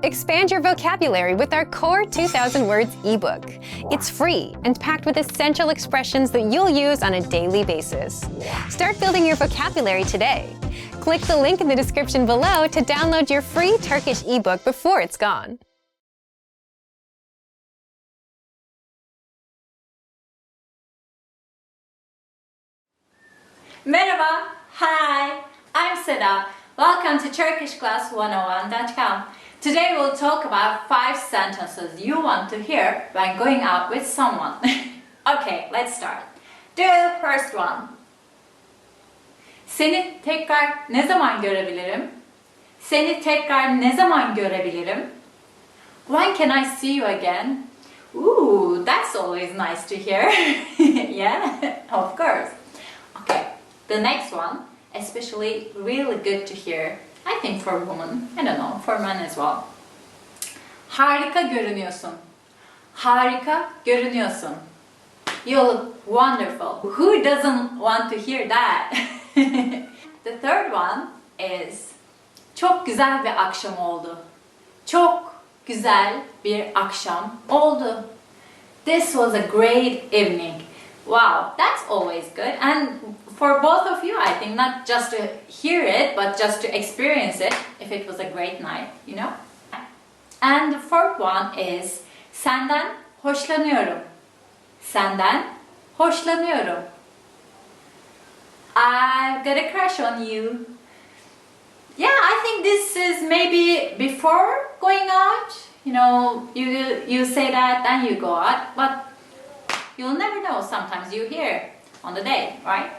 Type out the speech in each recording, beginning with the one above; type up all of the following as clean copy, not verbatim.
Expand your vocabulary with our Core 2000 Words ebook. It's free and packed with essential expressions that you'll use on a daily basis. Start building your vocabulary today. Click the link in the description below to download your free Turkish ebook before it's gone. Merhaba, hi, I'm Seda. Welcome to TurkishClass101.com. Today we'll talk about 5 sentences you want to hear when going out with someone. Okay, let's start. The first one. Seni tekrar ne zaman görebilirim? Seni tekrar ne zaman görebilirim? When can I see you again? Ooh, that's always nice to hear. Yeah, of course. Okay, the next one, especially really good to hear. I think for women, I don't know, for men as well. Harika görünüyorsun. Harika görünüyorsun. You look wonderful. Who doesn't want to hear that? The third one is çok güzel bir akşam oldu. Çok güzel bir akşam oldu. This was a great evening. Wow, that's always good. And for both of you, I think, not just to hear it, but just to experience it, if it was a great night, you know? And the fourth one is senden hoşlanıyorum. Senden hoşlanıyorum. I've got a crush on you. Yeah, I think this is maybe before going out. You know, you say that, then you go out, but you'll never know. Sometimes you hear on the day, right?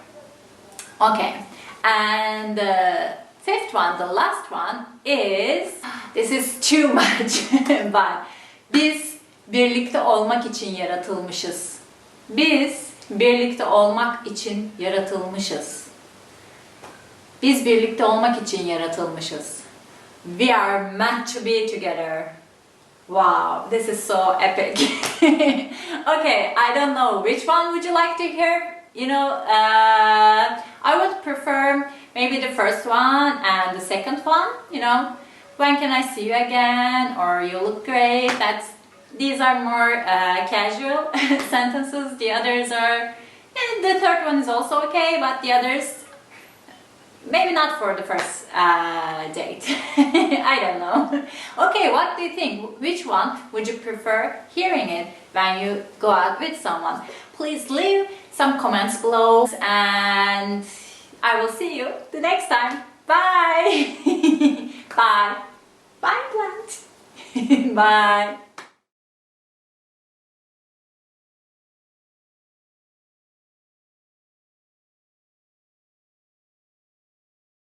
Okay, and the fifth one, the last one is, this is too much, but biz birlikte olmak için yaratılmışız. Biz birlikte olmak için yaratılmışız. Biz birlikte olmak için yaratılmışız. We are meant to be together. Wow, this is so epic. Okay, I don't know, which one would you like to hear? You know, I would prefer maybe the first one and the second one, you know. When can I see you again? Or you look great. These are more casual sentences. The others are, and the third one is also okay, but the others, maybe not for the first date. I don't know. Okay, what do you think? Which one would you prefer hearing it when you go out with someone? Please leave some comments below, and I will see you the next time. Bye! Bye! Bye, plant! Bye!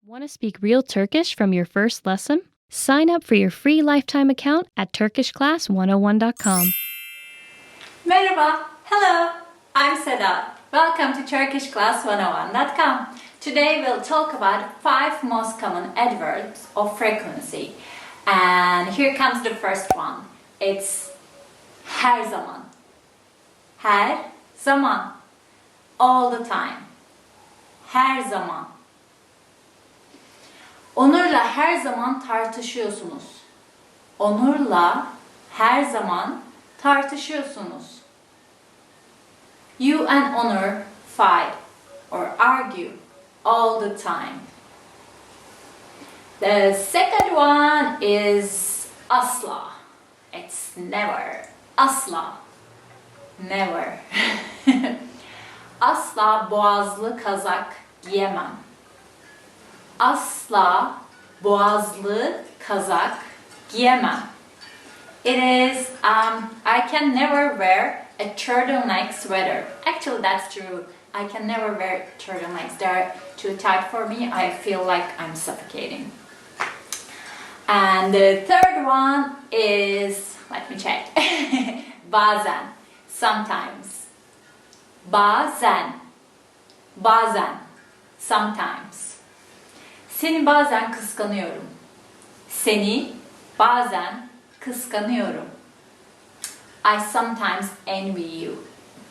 Want to speak real Turkish from your first lesson? Sign up for your free lifetime account at TurkishClass101.com. Merhaba, hello, I'm Seda. Welcome to TurkishClass101.com. Today we'll talk about 5 most common adverbs of frequency. And here comes the first one. It's her zaman. Her zaman. All the time. Her zaman. Onur'la her zaman tartışıyorsunuz. Onur'la her zaman tartışıyorsunuz. You and Onur fight or argue all the time. The second one is asla. It's never. Asla. Never. Asla boğazlı kazak giyemem. Asla boğazlı kazak giyemem. It is, I can never wear a turtleneck sweater. Actually, that's true. I can never wear turtlenecks. They're too tight for me. I feel like I'm suffocating. And the third one is, let me check. Bazen. Sometimes. Bazen. Bazen. Sometimes. Seni bazen kıskanıyorum. Seni bazen kıskanıyorum. I sometimes envy you.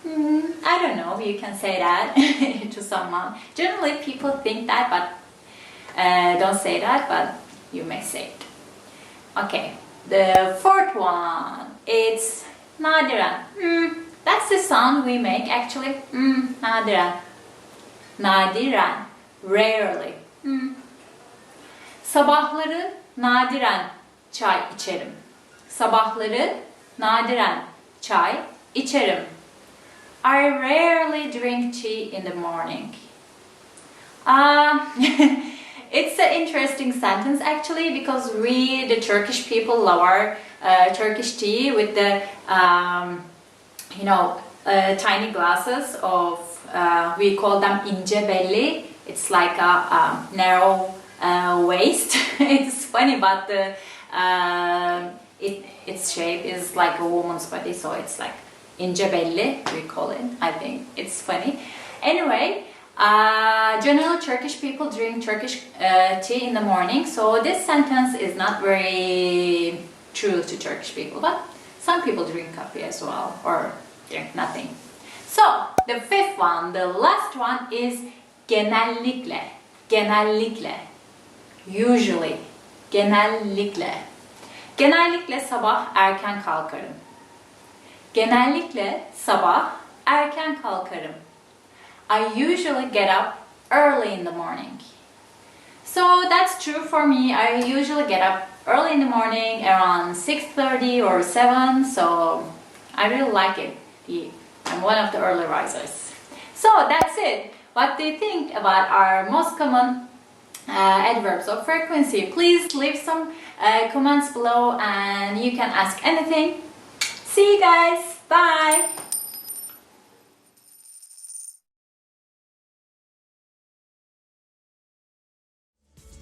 I don't know, you can say that to someone. Generally people think that, but don't say that, but you may say it. Okay, The fourth one, it's nadiren. That's the sound we make actually. Nadiren. Nadiren. Rarely. Sabahları nadiren çay içerim. Sabahları nadiren çay içerim. I rarely drink tea in the morning. It's an interesting sentence actually, because we, the Turkish people, love our Turkish tea with the, tiny glasses of, we call them ince belli. It's like a narrow waist. It's funny, but the its shape is like a woman's body, so it's like ince belli, we call it. I think it's funny. Anyway, generally Turkish people drink Turkish tea in the morning, so this sentence is not very true to Turkish people, but some people drink coffee as well, or drink nothing. So the fifth one, the last one, is genellikle. Genellikle. Usually. Genellikle. Genellikle sabah erken kalkarım. Genellikle sabah erken kalkarım. I usually get up early in the morning. So that's true for me. I usually get up early in the morning, around 6:30 or 7, so I really like it. I'm one of the early risers. So that's it. What do you think about our most common adverbs of frequency? Please leave some comments below, and you can ask anything. See you guys. Bye.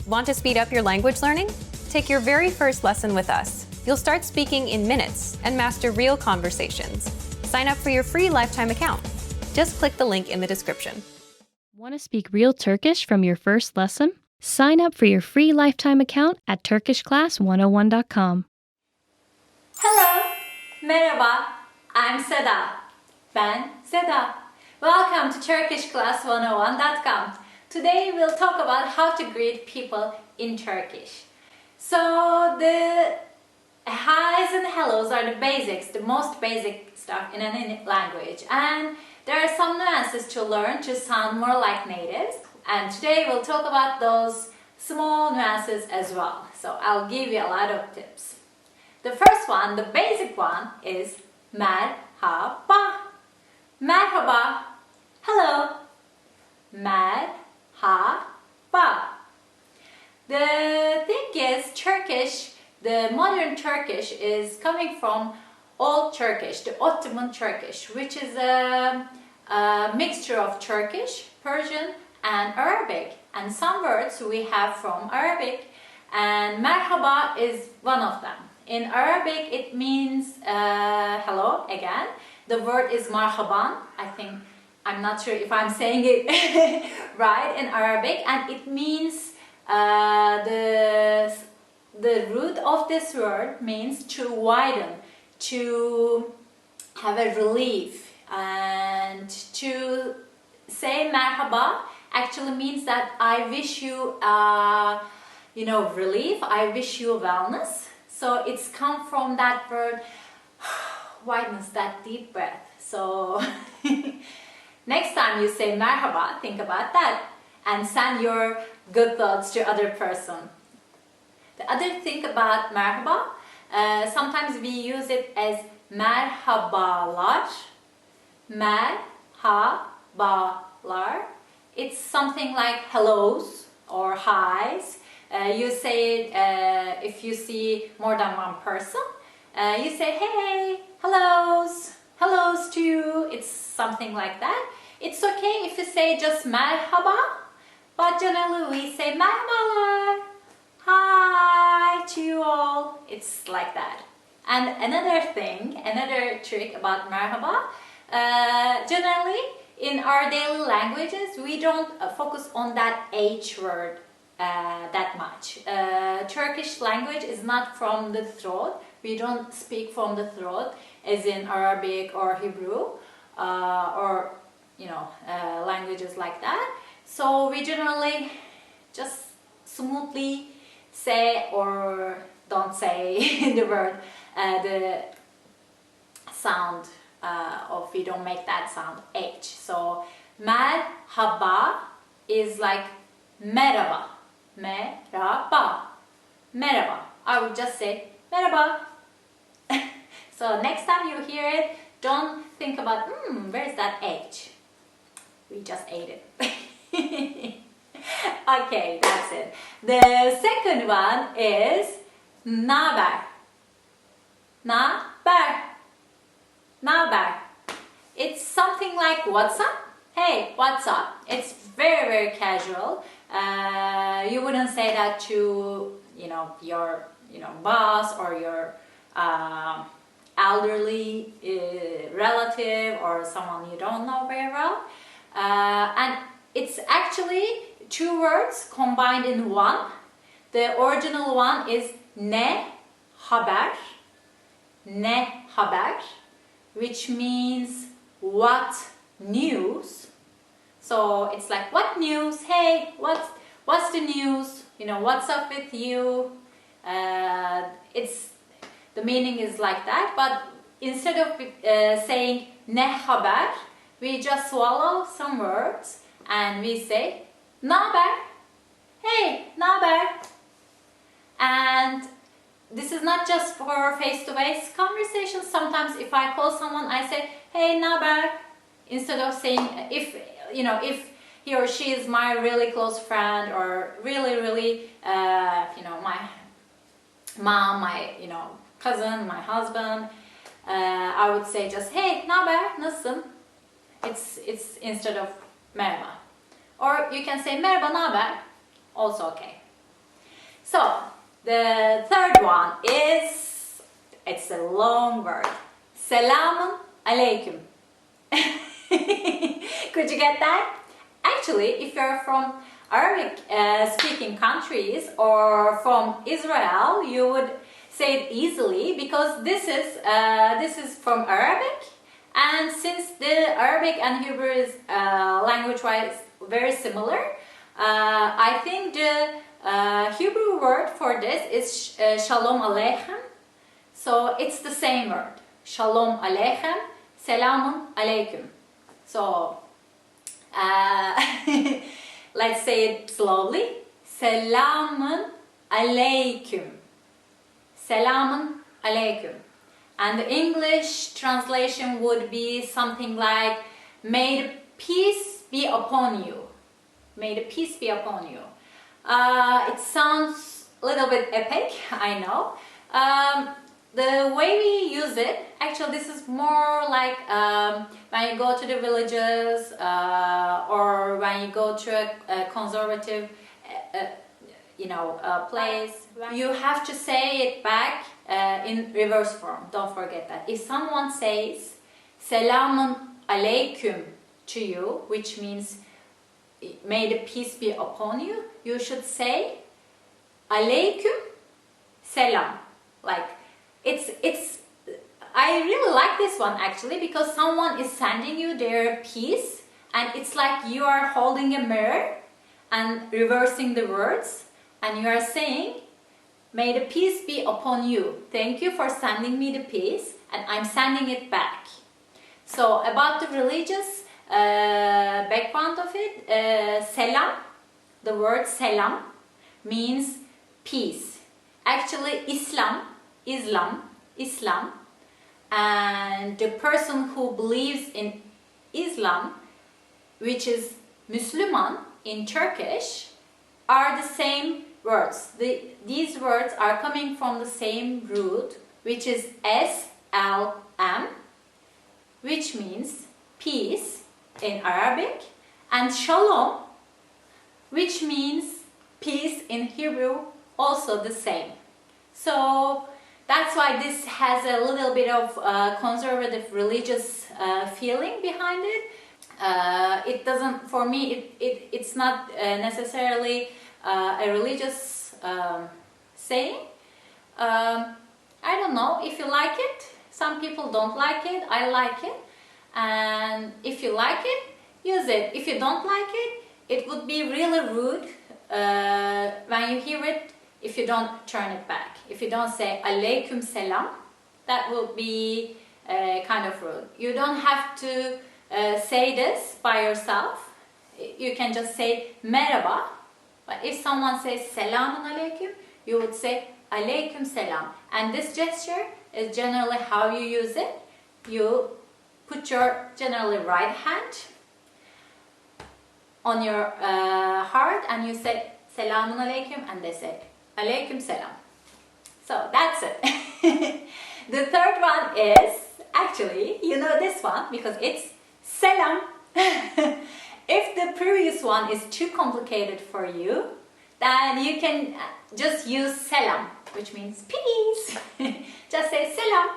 Want to speed up your language learning? Take your very first lesson with us. You'll start speaking in minutes and master real conversations. Sign up for your free lifetime account. Just click the link in the description. Want to speak real Turkish from your first lesson? Sign up for your free lifetime account at turkishclass101.com. Hello. Merhaba. I'm Seda. Ben Seda. Welcome to turkishclass101.com. Today we'll talk about how to greet people in Turkish. So the hi's and hellos are the basics, the most basic stuff in any language, and there are some nuances to learn to sound more like natives, and today we'll talk about those small nuances as well. So I'll give you a lot of tips. The first one, the basic one, is merhaba. Merhaba. Hello. Merhaba. The thing is, Turkish, the modern Turkish is coming from Old Turkish, the Ottoman Turkish, which is a mixture of Turkish, Persian, and Arabic. And some words we have from Arabic, and merhaba is one of them. In Arabic, it means hello again. The word is marhaban. I'm not sure if I'm saying it right in Arabic, and it means the root of this word means to widen, to have a relief, and to say merhaba actually means that I wish you relief, I wish you wellness. So it's come from that word wideness, that deep breath. So next time you say merhaba, think about that and send your good thoughts to other person. The other thing about merhaba, sometimes we use it as merhabalar. Merhabalar. It's something like hellos or highs. You say it if you see more than one person. You say hey, hellos, hellos to you. It's something like that. It's okay if you say just merhaba, but generally we say merhabalar, hi to you all. It's like that. And another trick about merhaba, generally in our daily languages we don't focus on that H word that much. Turkish language is not from the throat. We don't speak from the throat as in Arabic or Hebrew or languages like that. So we generally just smoothly say or don't say the word, the sound of, we don't make that sound H. So merhaba is like merhaba. Merhaba. Merhaba. I would just say merhaba. So next time you hear it, don't think about, where's that H? We just ate it. Okay, that's it. The second one is naber. Naber. Naber. It's something like what's up? Hey, what's up? It's very, very casual. You wouldn't say that to, your, boss or your elderly relative or someone you don't know very well. And it's actually two words combined in one. The original one is ne haber. Ne haber, which means what news. So it's like, what news? Hey, what's the news? What's up with you? The meaning is like that, but instead of saying ne haber, we just swallow some words and we say naber. Hey, naber. And this is not just for face-to-face conversations. Sometimes if I call someone, I say, hey, naber, instead of saying, if he or she is my really close friend or really, my mom, my, cousin, my husband, I would say just, hey, naber, nasılsın? It's instead of merhaba. Or you can say merhaba, naber, also okay. So, the third one is, it's a long word, selamun aleyküm. Could you get that? Actually, if you're from Arabic speaking countries or from Israel, you would say it easily because this is from Arabic, and since the Arabic and Hebrew is language-wise very similar, I think the Hebrew word for this is shalom aleichem. So it's the same word, shalom aleichem, selamun aleyküm. So let's say it slowly, selamun aleyküm. Selamun aleyküm. And the English translation would be something like, may the peace be upon you. May the peace be upon you. It sounds a little bit epic, I know. The way we use it, actually this is more like when you go to the villages or when you go to a conservative place, you have to say it back in reverse form. Don't forget that. If someone says selamun aleyküm to you, which means may the peace be upon you, you should say aleyküm selam. Like it's I really like this one actually, because someone is sending you their peace and it's like you are holding a mirror and reversing the words, and you are saying, may the peace be upon you. Thank you for sending me the peace, and I'm sending it back. So about the religious background of it, selam, the word selam means peace. Actually, Islam, and the person who believes in Islam, which is Müslüman in Turkish, are the same words. These words are coming from the same root, which is S-L-M, which means peace in Arabic, and shalom, which means peace in Hebrew, also the same. So that's why this has a little bit of conservative religious feeling behind it. It doesn't, for me, it's not necessarily a religious saying. I don't know if you like it. Some people don't like it. I like it. And if you like it, use it. If you don't like it, it would be really rude when you hear it if you don't turn it back. If you don't say aleyküm selam, that will be kind of rude. You don't have to say this by yourself. You can just say merhaba. But if someone says selamun aleyküm, you would say aleyküm selam. And this gesture is generally how you use it. You put your generally right hand on your heart and you say selamun aleyküm and they say aleyküm selam. So that's it. The third one is, actually, you know this one because it's selam. If the previous one is too complicated for you, then you can just use selam, which means peace. Just say selam,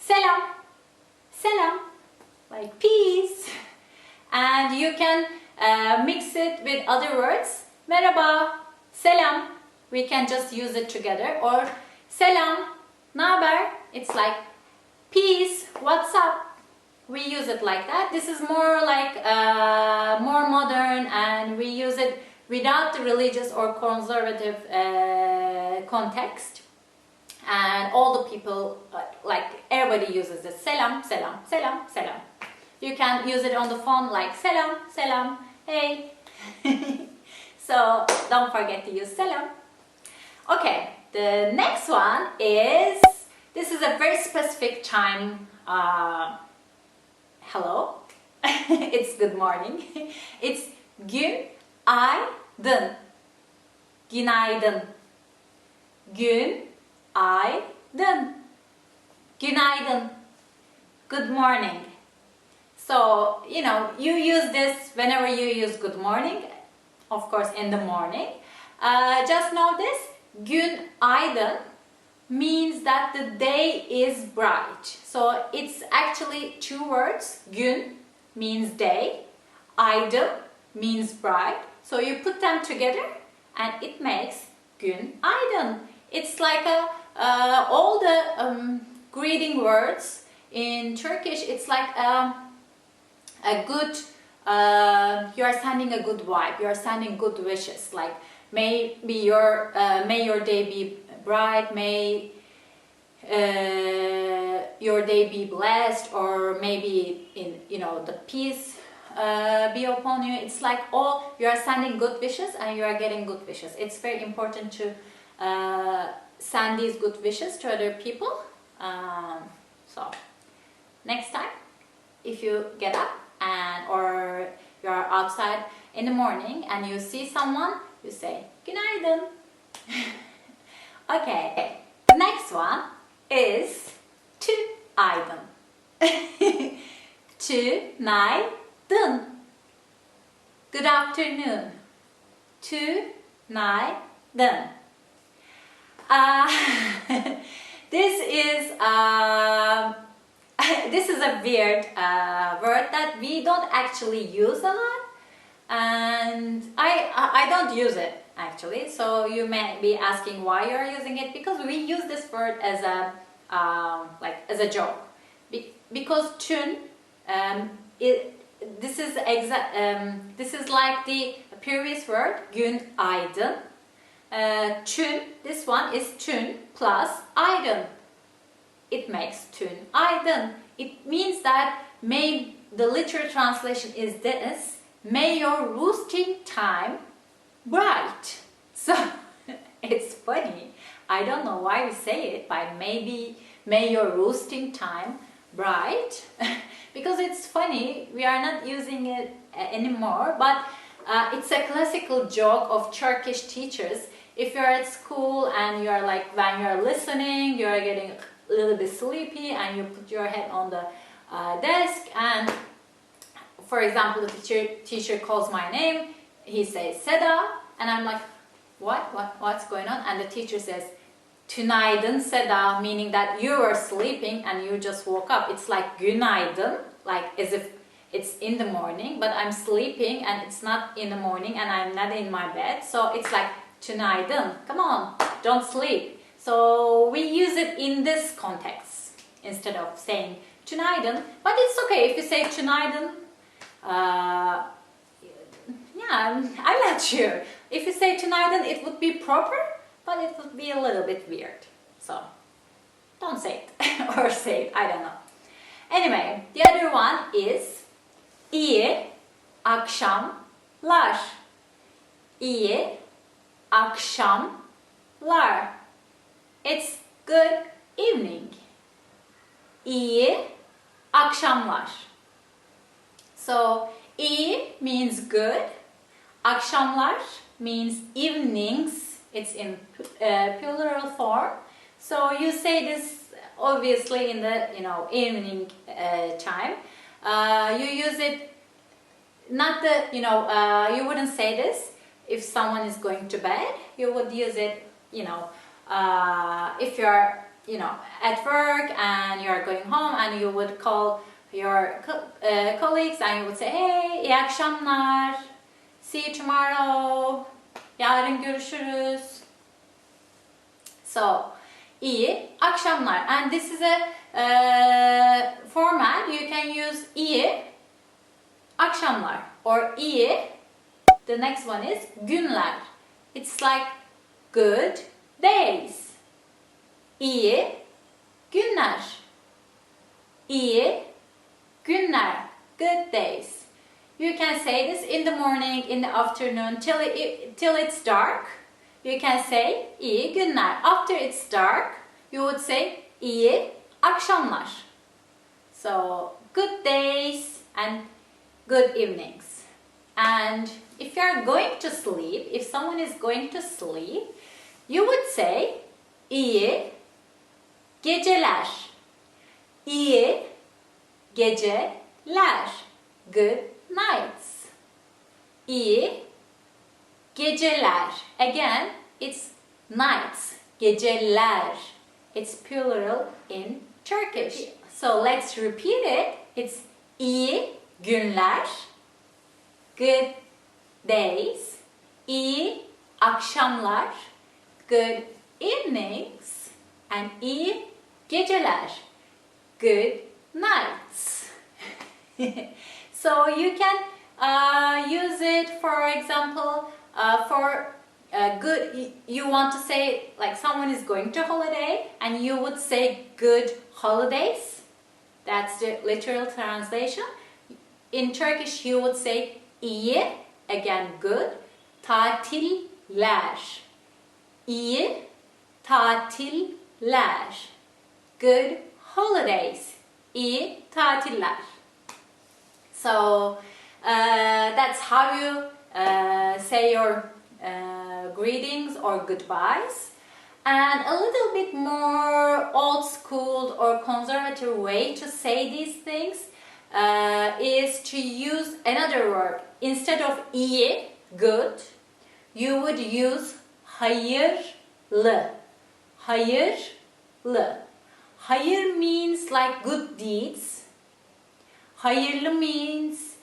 selam, selam, like peace. And you can mix it with other words. Merhaba, selam. We can just use it together. Or selam, naber. It's like peace, what's up. We use it like that. This is more like more modern, and we use it without the religious or conservative context. And all the people, like everybody uses it. Selam, selam, selam, selam. You can use it on the phone like selam, selam, hey. So don't forget to use selam. Okay, the next one is, this is a very specific time. Hello. It's good morning. It's günaydın. Günaydın. Günaydın. Günaydın. Good morning. So, you know, you use this whenever you use good morning, of course in the morning. Just know this, günaydın means that the day is bright. So it's actually two words. Gün means day, aydın means bright. So you put them together and it makes günaydın. It's like all the greeting words in Turkish. It's like a good, you are sending a good vibe, you are sending good wishes, like may your day be bright, may your day be blessed, or maybe in, you know, the peace be upon you. It's like all, you are sending good wishes and you are getting good wishes. It's very important to send these good wishes to other people. So next time, if you get up and or you are outside in the morning and you see someone, you say günaydın. Okay, the next one is tünaydın. Tünaydın. Good afternoon. Tünaydın. This is a weird word that we don't actually use a lot, and I don't use it actually. So you may be asking why you are using it, because we use this word as a as a joke. Because tün, this is like the previous word günaydın. Tün, this one is tün plus aydın. It makes tünaydın. It means that the literal translation is this: may your roosting time bright. So it's funny. I don't know why we say it, but maybe may your roosting time bright. Because it's funny, we are not using it anymore, but it's a classical joke of Turkish teachers. If you're at school and you're like, when you're listening, you're getting a little bit sleepy and you put your head on the desk, and for example, the teacher calls my name, he says Seda, and I'm like, what's going on? And the teacher says tünaydın Seda, meaning that you were sleeping and you just woke up. It's like günaydın, like as if it's in the morning, but I'm sleeping and it's not in the morning and I'm not in my bed. So it's like tünaydın, come on, don't sleep. So we use it in this context instead of saying tünaydın, but it's okay if you say tünaydın. Yeah, I'm not sure. If you say tünaydın, it would be proper, but it would be a little bit weird. So don't say it or say it, I don't know. Anyway, the other one is iyi akşamlar. İyi akşamlar. It's good evening. İyi akşamlar. So, iyi means good. Akşamlar means evenings. It's in plural form. So you say this obviously in the evening time. You use it not the you wouldn't say this if someone is going to bed. You would use it if you're at work and you're going home, and you would call your colleagues and you would say, hey, iyi akşamlar, see you tomorrow, yarın görüşürüz. So, iyi akşamlar, and this is a format you can use iyi akşamlar or iyi. The next one is günler. It's like good days. İyi günler. İyi günler. Good days. You can say this in the morning, in the afternoon, till it's dark. You can say iyi günler. After it's dark, you would say iyi akşamlar. So, good days and good evenings. And if you are going to sleep, if someone is going to sleep, you would say iyi geceler. İyi geceler. Good nights. İyi geceler. Again, it's nights. Geceler. It's plural in Turkish. So let's repeat it. It's iyi günler. Good days. İyi akşamlar. Good evenings. And iyi geceler. Good nights. So you can use it, for example, for good. You want to say like someone is going to holiday, and you would say good holidays. That's the literal translation. In Turkish, you would say iyi, again good, tatiller. İyi tatiller. Good holidays. İyi tatiller. So that's how you say your greetings or goodbyes. And a little bit more old school or conservative way to say these things is to use another word. Instead of iyi, good, you would use hayırlı. Hayırlı. Hayır means like good deeds. Hayırlı means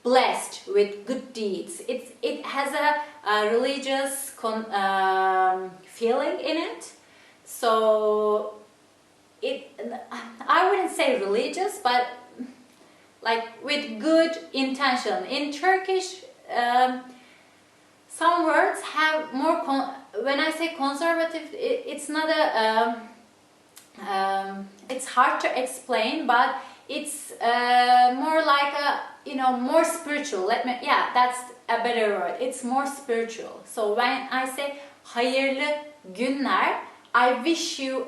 blessed with good deeds. It has a religious feeling in it. So I wouldn't say religious, but like with good intention. In Turkish, some words have more. When I say conservative, it's not a. It's hard to explain, but it's more like a more spiritual. That's a better word. It's more spiritual. So when I say hayırlı günler, I wish you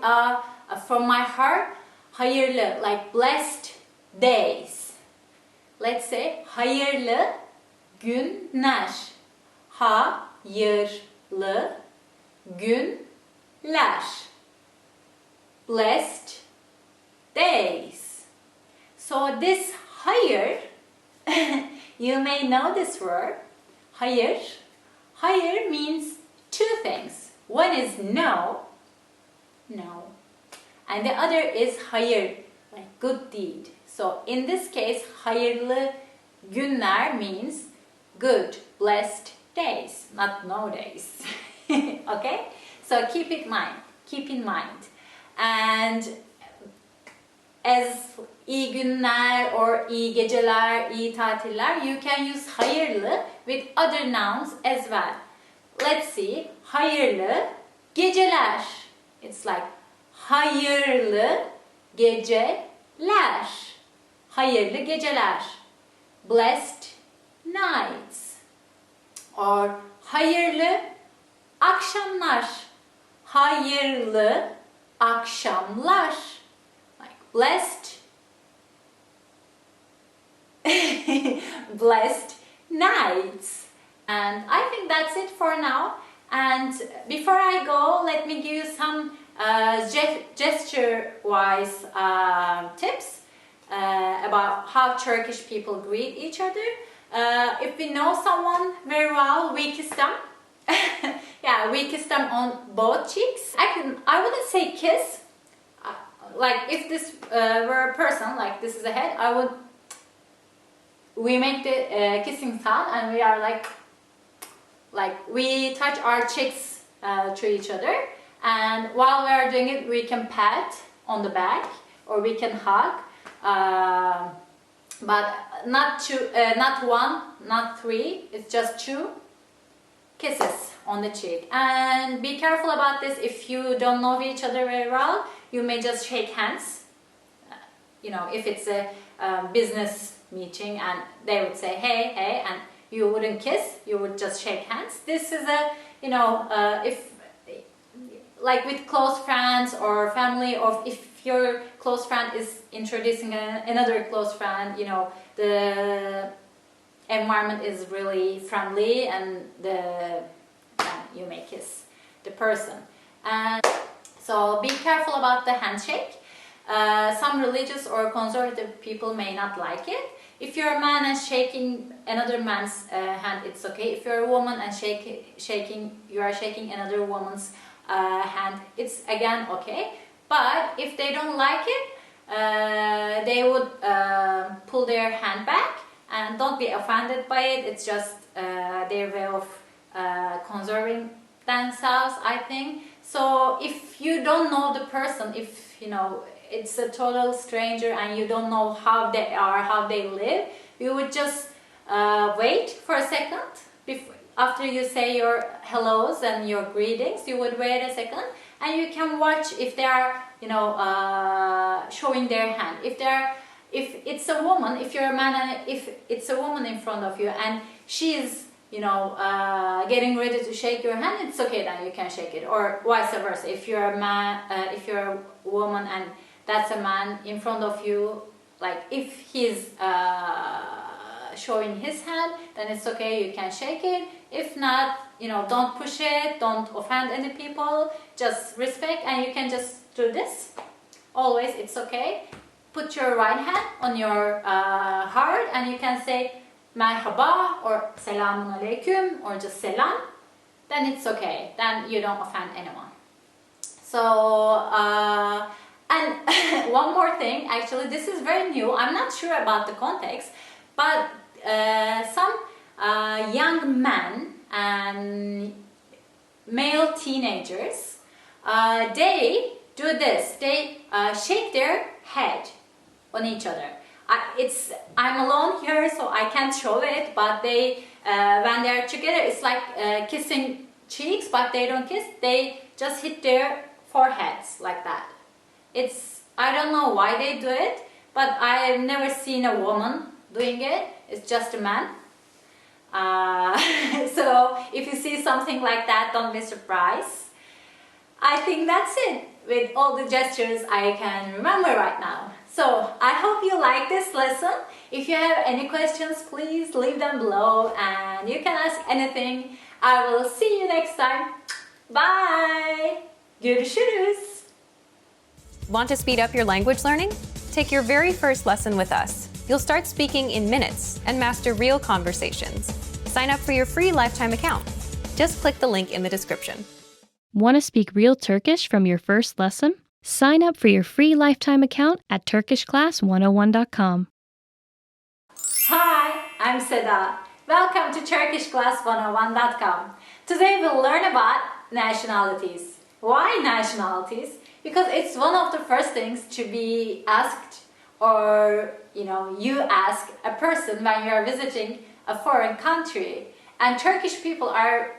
from my heart hayırlı, like blessed days. Let's say hayırlı günler. Hayırlı günler. Blessed days. So this hayır, you may know this word. Hayır. Hayır means two things. One is no, and the other is hayır, like good deed. So in this case, hayırlı günler means good, blessed days, not no days. Okay? So keep in mind. And as iyi günler or iyi geceler, iyi tatiller, you can use hayırlı with other nouns as well. Let's see. Hayırlı Geceler. It's like hayırlı geceler. Hayırlı geceler. Blessed nights. Or hayırlı akşamlar. Hayırlı akşamlar. Like blessed blessed nights. And I think that's it for now. And before I go, let me give you some gesture-wise tips about how Turkish people greet each other. If we know someone very well, we kiss them. Yeah, we kiss them on both cheeks. I wouldn't say kiss. Like if this were a person, like this is a head, we make the kissing sound, and we are like we touch our cheeks to each other. And while we are doing it, we can pat on the back or we can hug, but not two, not one, not three. It's just two kisses on the cheek. And be careful about this. If you don't know each other very well, you may just shake hands. You know, if it's a business meeting and they would say hey, hey, and you wouldn't kiss, you would just shake hands. This is a, you know, if like with close friends or family, or if your close friend is introducing another close friend, you know, the environment is really friendly and you may kiss the person. And so be careful about the handshake. Some religious or conservative people may not like it. If you're a man and shaking another man's hand, it's okay. If you're a woman and you are shaking another woman's hand, it's again okay. But if they don't like it, they would pull their hand back, and don't be offended by it. It's just their way of conserving themselves, I think. So if you don't know the person, if you know it's a total stranger and you don't know how they are, how they live, you would just wait for a second. After you say your hellos and your greetings, you would wait a second, and you can watch if they are, you know, showing their hand. If it's a woman, if you're a man and if it's a woman in front of you and she is, you know, getting ready to shake your hand, it's okay, then you can shake it, or vice versa. If you're a man, if you're a woman and that's a man in front of you, like if he's showing his hand, then it's okay, you can shake it. If not, you know, don't push it, don't offend any people, just respect, and you can just do this. Always, it's okay. Put your right hand on your heart and you can say merhaba or selamun aleyküm or just selam. Then it's okay, then you don't offend anyone. So, and one more thing, actually this is very new, I'm not sure about the context, but some young men and male teenagers, they do this, they shake their head on each other. I'm alone here, so I can't show it, but they, when they're together, it's like kissing cheeks, but they don't kiss, they just hit their foreheads like that. I don't know why they do it, but I've never seen a woman doing it, it's just a man. So if you see something like that, don't be surprised. I think that's it with all the gestures I can remember right now. So I hope you like this lesson. If you have any questions, please leave them below and you can ask anything. I will see you next time. Bye. Görüşürüz. Want to speed up your language learning? Take your very first lesson with us. You'll start speaking in minutes and master real conversations. Sign up for your free lifetime account. Just click the link in the description. Want to speak real Turkish from your first lesson? Sign up for your free lifetime account at turkishclass101.com. Hi, I'm Seda. Welcome to turkishclass101.com. Today we'll learn about nationalities. Why nationalities? Because it's one of the first things to be asked, or you ask a person when you are visiting a foreign country. And Turkish people are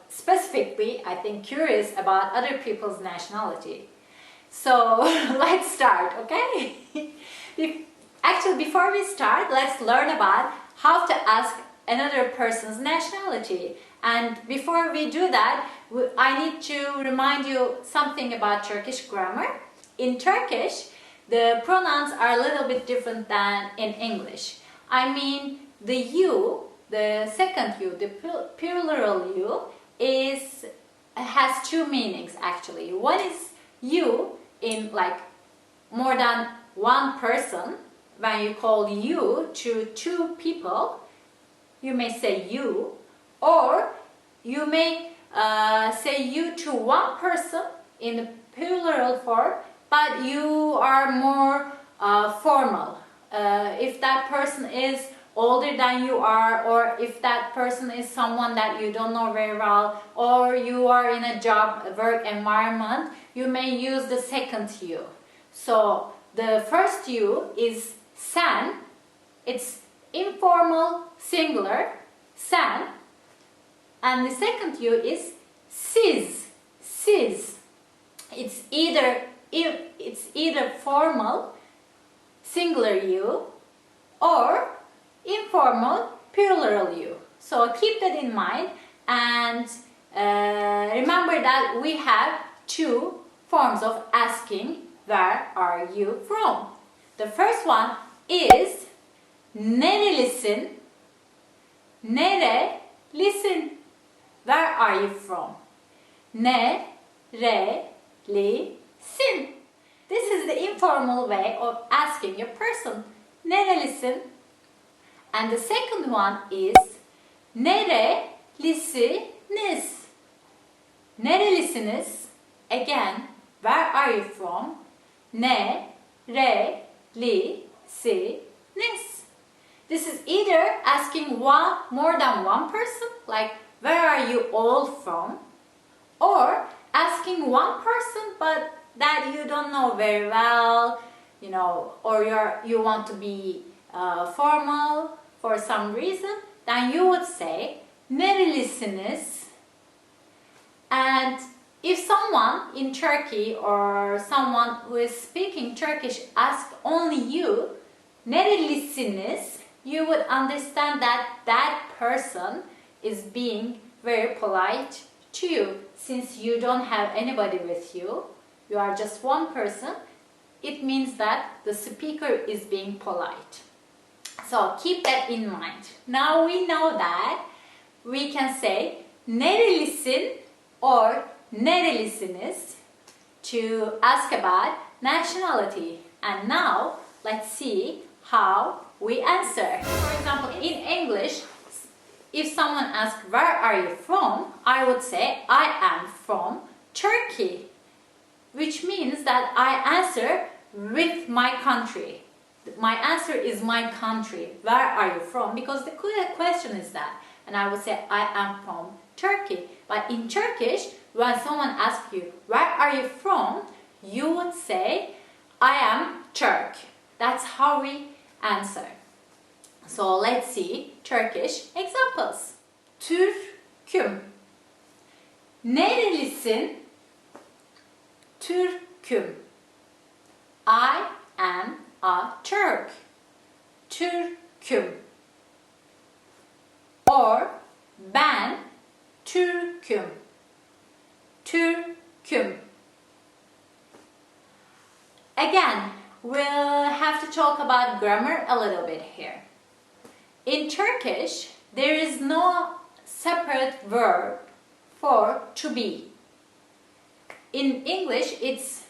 specifically, I think, curious about other people's nationality. So let's start, okay? Actually, before we start, let's learn about how to ask another person's nationality. And before we do that, I need to remind you something about Turkish grammar. In Turkish, the pronouns are a little bit different than in English. I mean, the you, the second you, the plural you, has two meanings actually. One is you in like more than one person. When you call you to two people, you may say you, or you may say you to one person in the plural form, but you are more formal. If that person is older than you are, or if that person is someone that you don't know very well, or you are in a work environment, you may use the second you. So the first you is sen. It's informal singular, sen. And the second you is siz. It's either formal singular you or informal plural you. So keep that in mind, and remember that we have two forms of asking where are you from. The first one is nerelisin? Nerelisin? Where are you from? Nerelisin? This is the informal way of asking a person. Nerelisin? And the second one is nerelisiniz? Nerelisiniz? Again, where are you from? Nerelisiniz? This is either asking more than one person, like where are you all from? Or asking one person but that you don't know very well, or you want to be formal for some reason, then you would say nerelisiniz. And if someone in Turkey or someone who is speaking Turkish asks only you nerelisiniz, you would understand that that person is being very polite to you. Since you don't have anybody with you, you are just one person, it means that the speaker is being polite. So keep that in mind. Now we know that we can say nerelisin or nerelisiniz to ask about nationality. And now let's see how we answer. For example, in English, if someone asks where are you from, I would say I am from Turkey, which means that I answer with my country. My answer is my country. Where are you from? Because the question is that. And I would say I am from Turkey. But in Turkish, when someone asks you where are you from, you would say I am Turk. That's how we answer. So let's see Turkish examples. Türküm. Nerelisin? Türküm. I am a Turk. Türküm. Or ben Türküm. Türküm. Again, we'll have to talk about grammar a little bit here. In Turkish, there is no separate verb for to be. In English, it's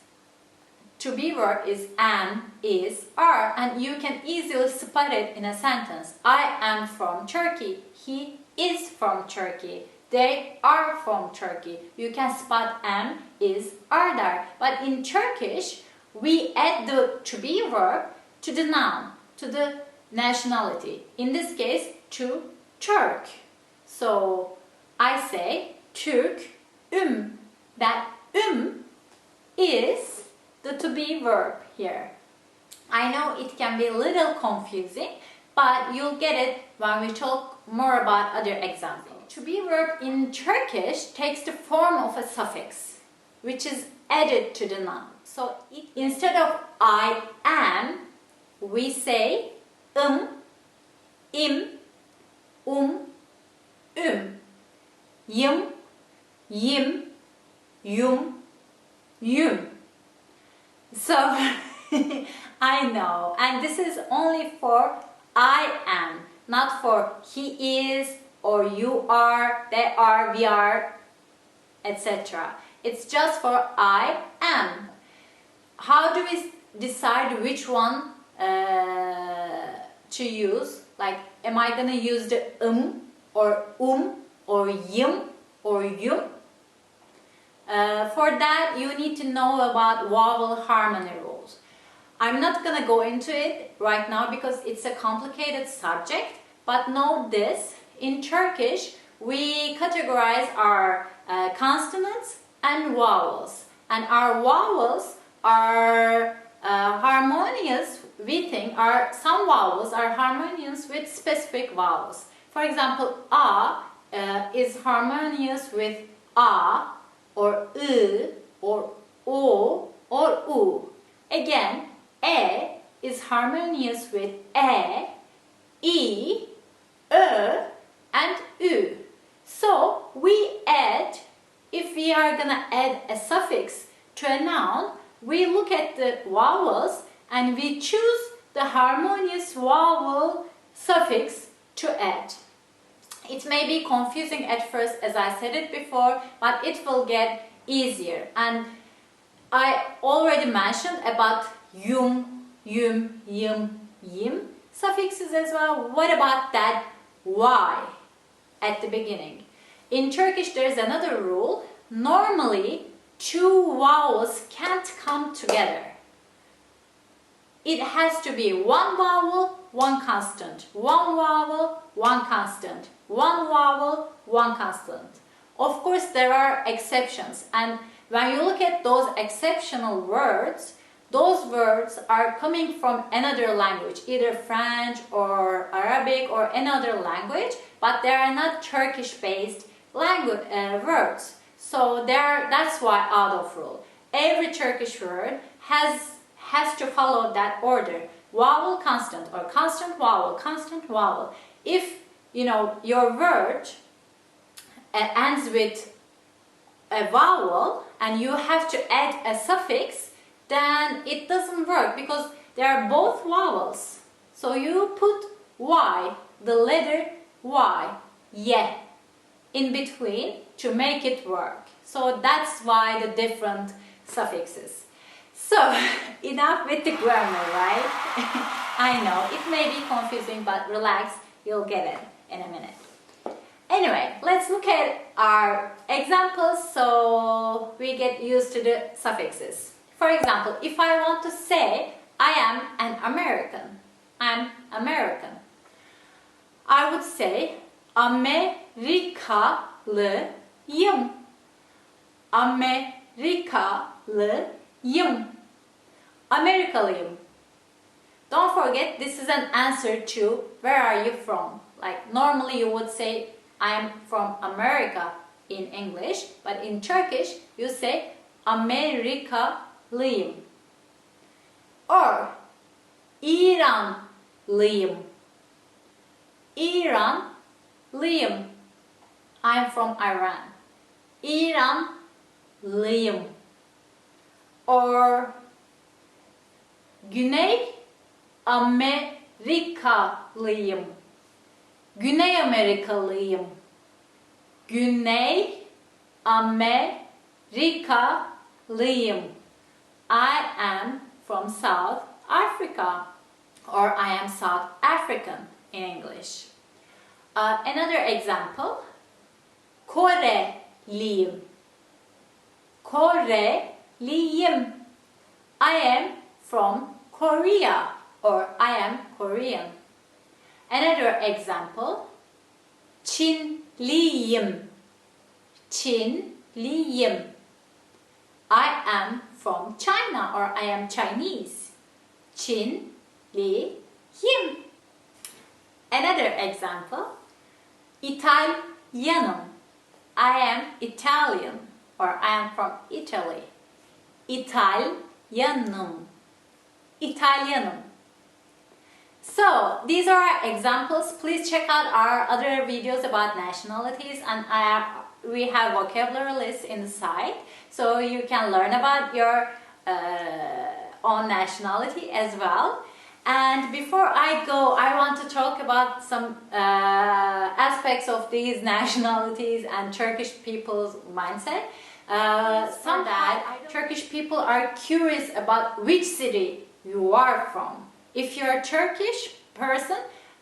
to be verb is am, is, are, and you can easily spot it in a sentence. I am from Turkey. He is from Turkey. They are from Turkey. You can spot am, is, are there. But in Turkish, we add the to be verb to the noun, to the nationality. In this case, to Turk. So I say Türk. That is the to be verb here. I know it can be a little confusing, but you'll get it when we talk more about other examples. to be verb in Turkish takes the form of a suffix, which is added to the noun. So instead of I am, we say im, yim, yum, yum. So I know, and this is only for I am, not for he is or you are, they are, we are, etc. It's just for I am. How do we decide which one to use? Like, am I gonna use the or yim or yum? For that, you need to know about vowel harmony rules. I'm not gonna go into it right now because it's a complicated subject, but know this, in Turkish, we categorize our consonants and vowels. And our vowels are harmonious, we think, some vowels are harmonious with specific vowels. For example, a is harmonious with a, or or o, or u. Again, e is harmonious with e, and u. So we add, if we are gonna add a suffix to a noun, we look at the vowels and we choose the harmonious vowel suffix to add. It may be confusing at first, as I said it before, but it will get easier. And I already mentioned about yum, yim suffixes as well. What about that y at the beginning? In Turkish, there's another rule. Normally, two vowels can't come together. It has to be one vowel, one constant. One vowel, one constant. One vowel, one constant. Of course, there are exceptions. And when you look at those exceptional words, those words are coming from another language, either French or Arabic or another language, but they are not Turkish-based language words. So that's why out of rule. Every Turkish word has to follow that order. Vowel, constant, or constant, vowel. If your word ends with a vowel and you have to add a suffix, then it doesn't work because they are both vowels. So you put y, the letter y, in between to make it work. So that's why the different suffixes. So, enough with the grammar, right? I know, it may be confusing, but relax, you'll get it in a minute. Anyway, let's look at our examples so we get used to the suffixes. For example, if I want to say, I am an American, I'm American, I would say, Amerikalıyım. Amerikalıyım. Amerikalıyım. Don't forget, this is an answer to where are you from? Like normally you would say I'm from America in English, but in Turkish you say Amerikalıyım. Or İranlıyım. İranlıyım. I'm from Iran. İranlıyım. Or Güney Amerikalıyım. Güney Amerikalıyım. Güney Amerikalıyım. I am from South Africa, or I am South African in English. Another example, Koreliyim. Koreliyim. I am from Korea, or I am Korean. Another example, Çinliyim. Çinliyim. I am from China, or I am Chinese. Çinliyim. Another example, İtalyalıyım. I am Italian or I am from Italy. İtalyanım. İtalyanım. So these are our examples. Please check out our other videos about nationalities, and we have vocabulary lists in the site, so you can learn about your own nationality as well. And before I go, I want to talk about some aspects of these nationalities and Turkish people's mindset. Turkish people are curious about which city you are from. If you're a Turkish person,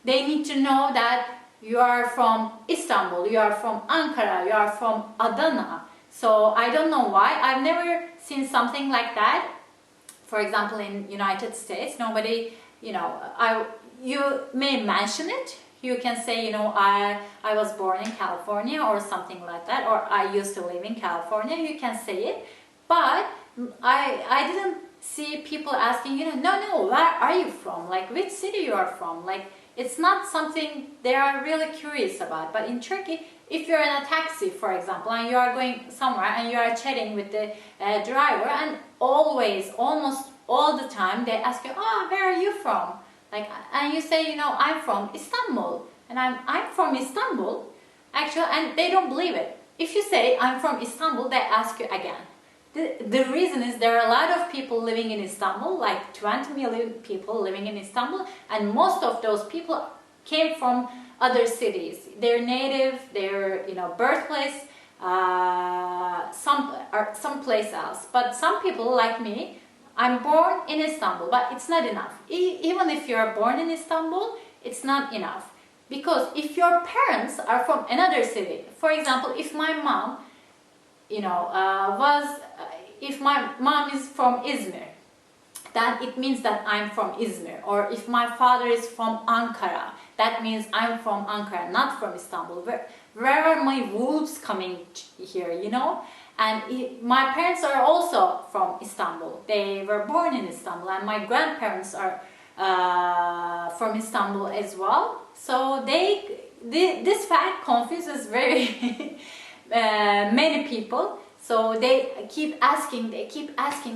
they need to know that you are from Istanbul, you are from Ankara, you are from Adana. So I don't know why. I've never seen something like that. For example, in United States, nobody, you may mention it. You can say, I was born in California or something like that, or I used to live in California. You can say it, but I didn't see people asking, no, where are you from? Like, which city you are from? Like, it's not something they are really curious about. But in Turkey, if you're in a taxi, for example, and you are going somewhere and you are chatting with the driver, and almost all the time, they ask you, where are you from? Like, and you say, I'm from Istanbul, and I'm from Istanbul, actually, and they don't believe it. If you say, I'm from Istanbul, they ask you again. The reason is there are a lot of people living in Istanbul, like 20 million people living in Istanbul, and most of those people came from other cities. Their native, their birthplace, someplace else. But some people like me, I'm born in Istanbul, but it's not enough. Even if you're born in Istanbul, it's not enough. Because if your parents are from another city, for example, if my mom, if my mom is from Izmir, then it means that I'm from Izmir. Or if my father is from Ankara, that means I'm from Ankara, not from Istanbul. Where are my roots coming here, And my parents are also from Istanbul. They were born in Istanbul, and my grandparents are from Istanbul as well. So this fact confuses very many people. So they keep asking,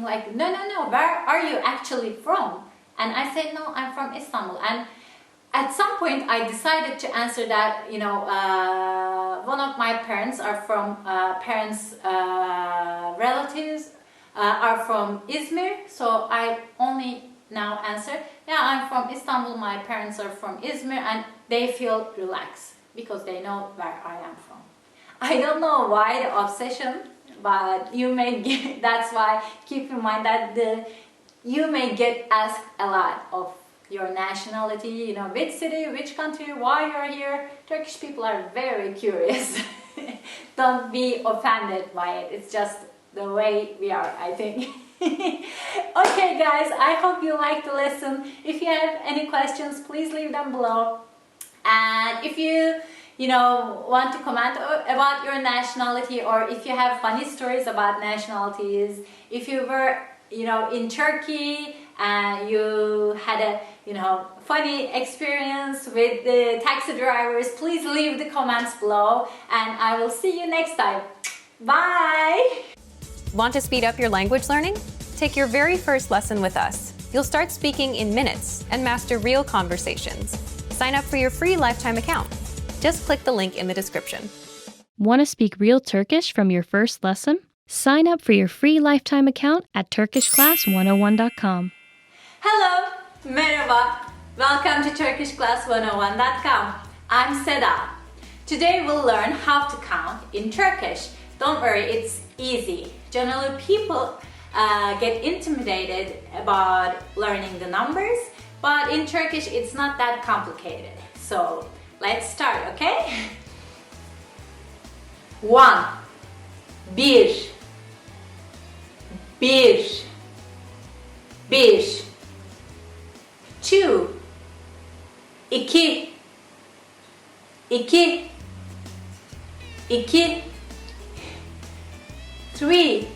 like, no, where are you actually from? And I said, no, I'm from Istanbul. And at some point, I decided to answer that, one of my parents are from, relatives are from Izmir. So I only now answer, yeah, I'm from Istanbul, my parents are from Izmir, and they feel relaxed because they know where I am from. I don't know why the obsession, but you may get, that's why keep in mind that you may get asked a lot of your nationality, which city, which country, why you're here. Turkish people are very curious. Don't be offended by it. It's just the way we are, I think. Okay guys, I hope you liked the lesson. If you have any questions, please leave them below. And if you want to comment about your nationality, or if you have funny stories about nationalities, if you were, in Turkey and you had a, funny experience with the taxi drivers, please leave the comments below, and I will see you next time. Bye! Want to speed up your language learning? Take your very first lesson with us. You'll start speaking in minutes and master real conversations. Sign up for your free lifetime account. Just click the link in the description. Want to speak real Turkish from your first lesson? Sign up for your free lifetime account at turkishclass101.com. Hello, merhaba. Welcome to turkishclass101.com. I'm Seda. Today we'll learn how to count in Turkish. Don't worry, it's easy. Generally, people get intimidated about learning the numbers, but in Turkish it's not that complicated. So let's start, okay? 1 bir 2 2 3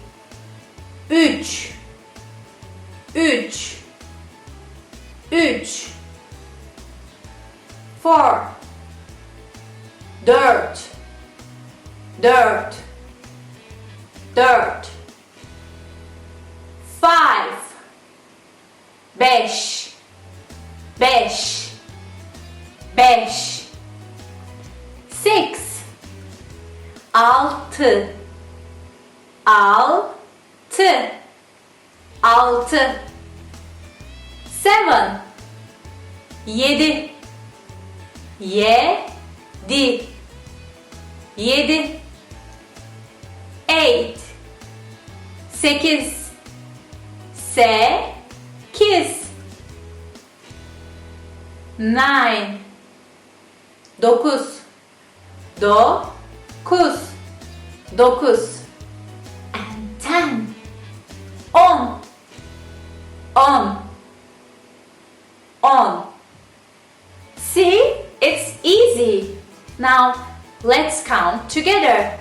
3 4 4 4 4 5 5 5 5 6 6 6 6 7 7 7 7 8 8 8 9 9 9 9 and 10 10 10. See, it's easy. Now let's count together.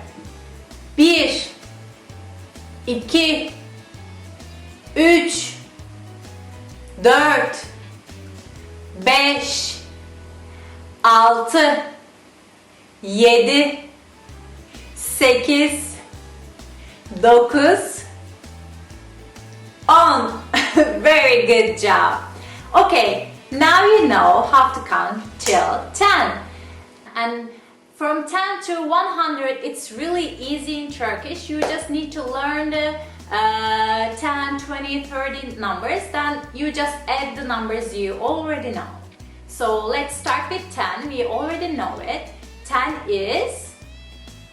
1 2 3 4 5 6 7 8 9 10. Very good job. Okay, now you know how to count till 10. And from 10 to 100, it's really easy in Turkish. You just need to learn the 10, 20, 30 numbers. Then you just add the numbers you already know. So let's start with 10. We already know it. 10 is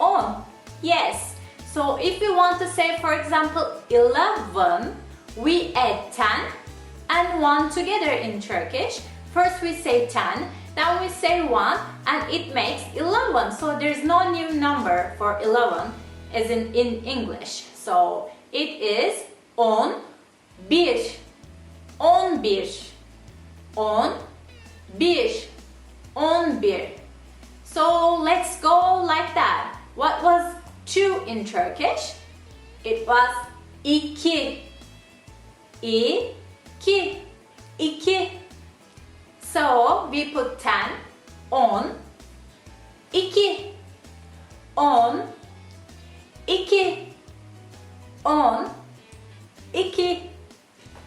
10. Yes. So if you want to say, for example, 11, we add 10 and 1 together in Turkish. First we say 10, then we say 1, and it makes 11. So there's no new number for 11 as in English. So it is 11, 11, 11, 11. So let's go like that. What was 2 in Turkish? It was 2. 2. 2. So we put 10 on 2 on 2 on 2.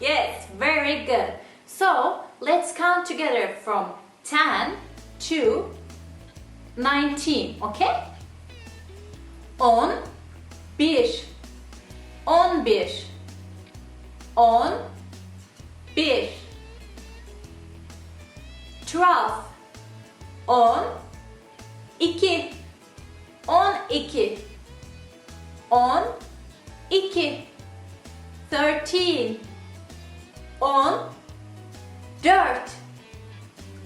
Yes, very good. So let's count together from 10 to 19, okay? 11, 11, 11, 12, 12, 12, 12, 13, 14,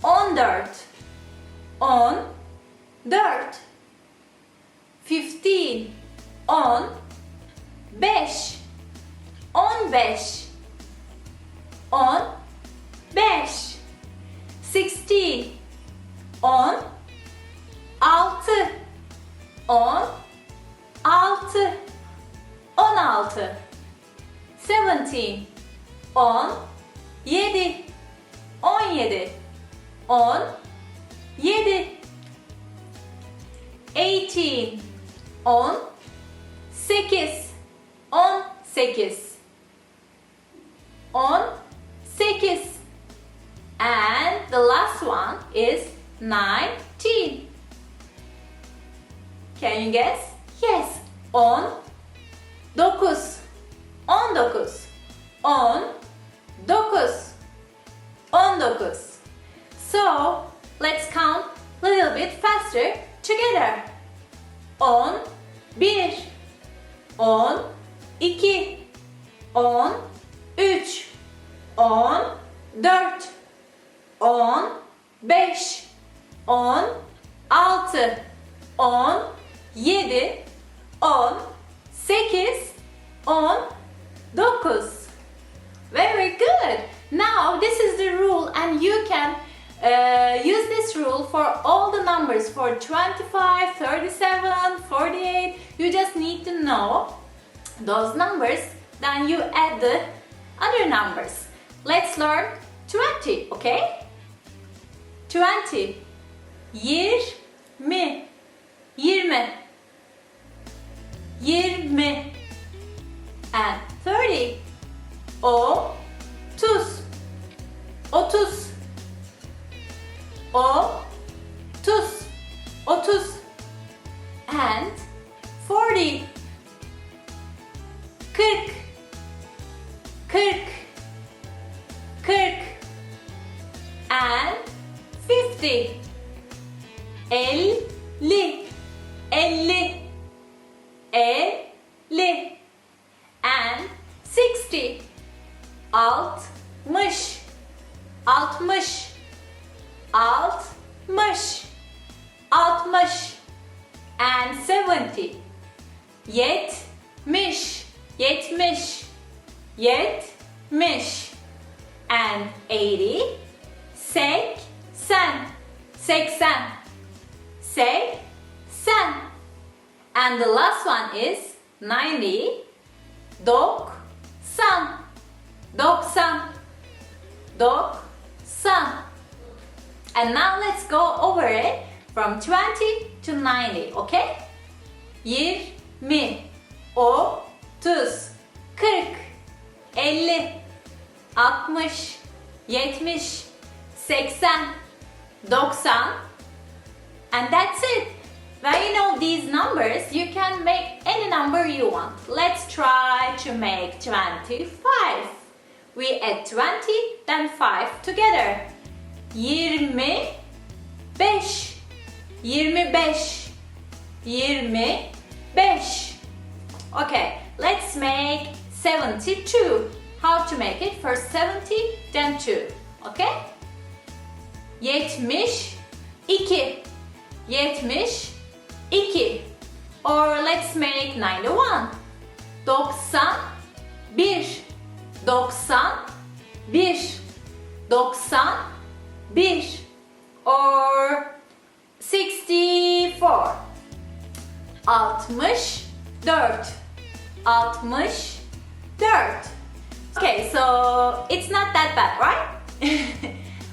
14, 14, 15, 15, 15, 15, 16, 16, 16, 17, 17, 17, 17, 18, 18, 18, 18, and the last one is 19. Can you guess? Yes. 19, 19, 19, 19. So let's count a little bit faster together. 11, 12, 13, 14, 15, 16, 17, 19. Very good. Now this is the rule, and you can use this rule for all the numbers for 25, 37, 48. You just need to know those numbers, then you add the other numbers. Let's learn 20, okay? 20, 20, 20, 21, 20 and 30. 30. 30. 30 and 40. 40. 40 and 50. 50. 50 and 60. 60. 60 and 70. 70 and 80. 80 and the last one is 90. 90. And now let's go over it from 20 to 90, okay? 20, 30, 40, 50, 60, 70, 80, 90. And that's it. When you know these numbers, you can make any number you want. Let's try to make 25. We add 20, then 5 together. 25. 25. 25. Okay, let's make 72. How to make it? First 70, then 2. Okay? 72. 72. Or let's make 91. 91. 91. Or 64. 64. Okay, so it's not that bad, right?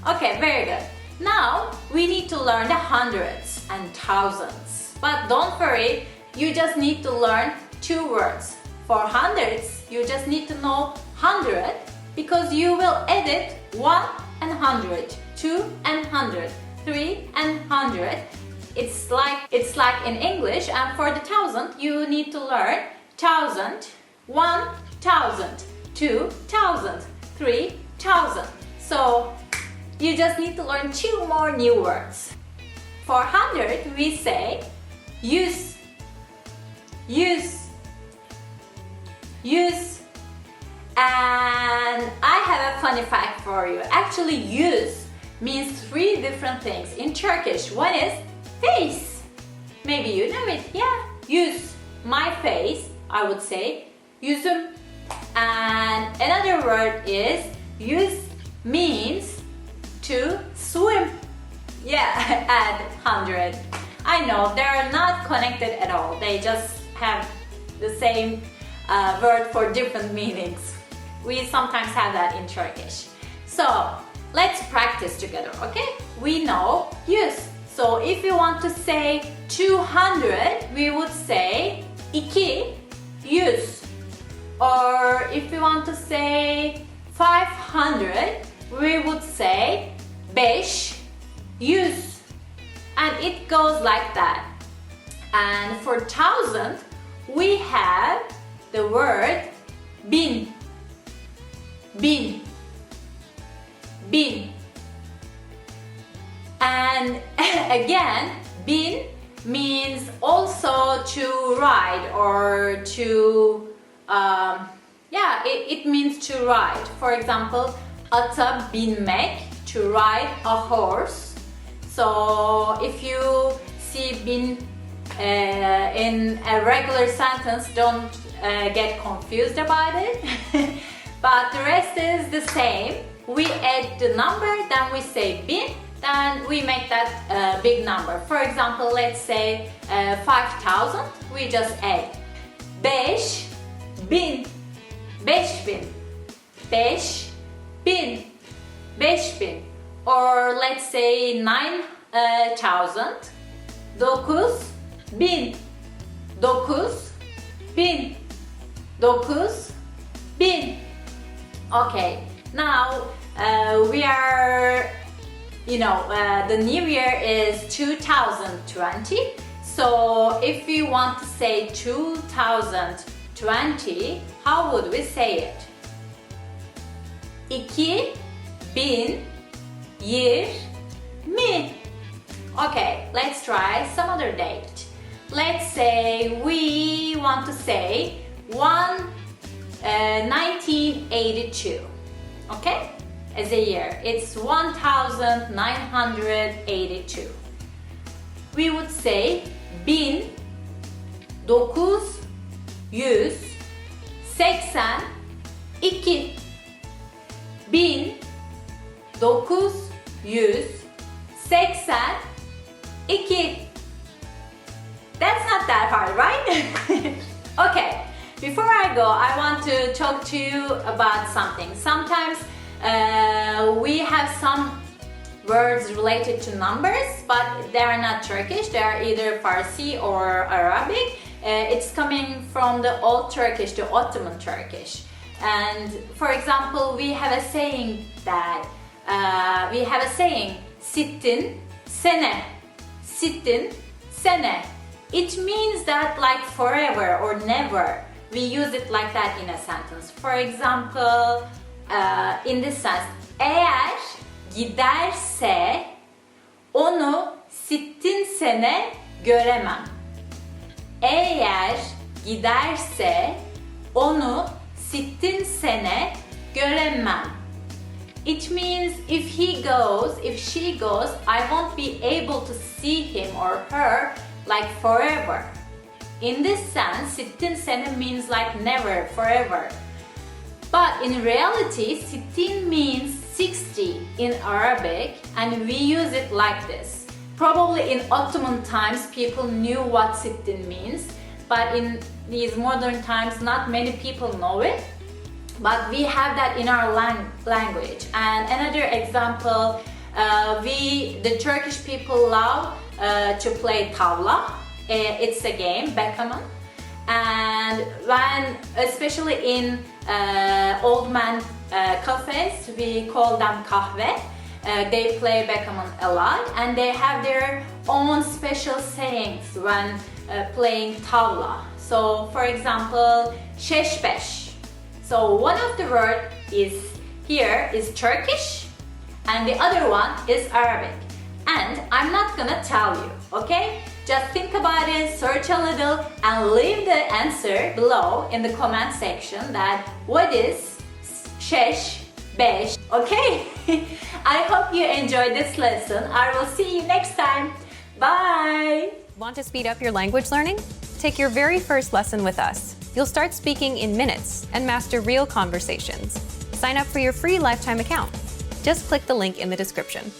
Okay, very good. Now we need to learn the hundreds and thousands. But don't worry, you just need to learn 2 words. For hundreds, you just need to know 100 because you will edit 1 and 100, 2 and 100, 3 and 100. It's like in English, and for the thousand, you need to learn 1000, 1000, 2000, 3000. So you just need to learn 2 more new words. For 100, we say use. And I have a funny fact for you. Actually, use means 3 different things in Turkish. One is face. Maybe you know it. Yeah, use. My face, I would say yüzüm. And another word is use means to swim. Yeah, add 100. I know they're not connected at all. They just have the same word for different meanings. We sometimes have that in Turkish. So let's practice together, okay? We know use. So if you want to say 200, we would say 200. Or if you want to say 500, we would say 500. And it goes like that. And for 1000, we have the word bin. Bin. And again, bin means also to ride or to, it means to ride. For example, ata binmek, to ride a horse. So if you see bin in a regular sentence, don't get confused about it. But the rest is the same. We add the number, then we say bin, then we make that big number. For example, let's say 5000, we just add 5000. 5000. 5000. Or let's say 9000. 9000. 1000. 9000. Okay, now we are, the new year is 2020. So if we want to say 2020, how would we say it? 2020. Okay, let's try some other date. Let's say we want to say 1982. Okay? As a year, it's 1982. We would say 1982. 1982. That's not that hard, right? Okay, before I go, I want to talk to you about something. Sometimes we have some words related to numbers, but they are not Turkish. They are either Farsi or Arabic. It's coming from the old Turkish, the Ottoman Turkish. And for example, we have a saying that sittin sene. Sittin sene. It means that like forever or never. We use it like that in a sentence. For example, in this sense, eğer giderse onu sittin sene göremem. Eğer giderse onu sittin sene göremem. It means if he goes, if she goes, I won't be able to see him or her like forever. In this sense, sittin sene means like never, forever. But in reality, sittin means 60 in Arabic, and we use it like this. Probably in Ottoman times, people knew what sittin means, but in these modern times, not many people know it. But we have that in our language. And another example, the Turkish people love to play tavla. It's a game, backgammon. And when, especially in old man cafes, we call them kahve. They play backgammon a lot, and they have their own special sayings when playing tavla. So, for example, shesh. So one of the word here is Turkish, and the other one is Arabic. And I'm not gonna tell you, okay? Just think about it, search a little, and leave the answer below in the comment section that what is shesh, besh, okay? I hope you enjoyed this lesson. I will see you next time. Bye! Want to speed up your language learning? Take your very first lesson with us. You'll start speaking in minutes and master real conversations. Sign up for your free lifetime account. Just click the link in the description.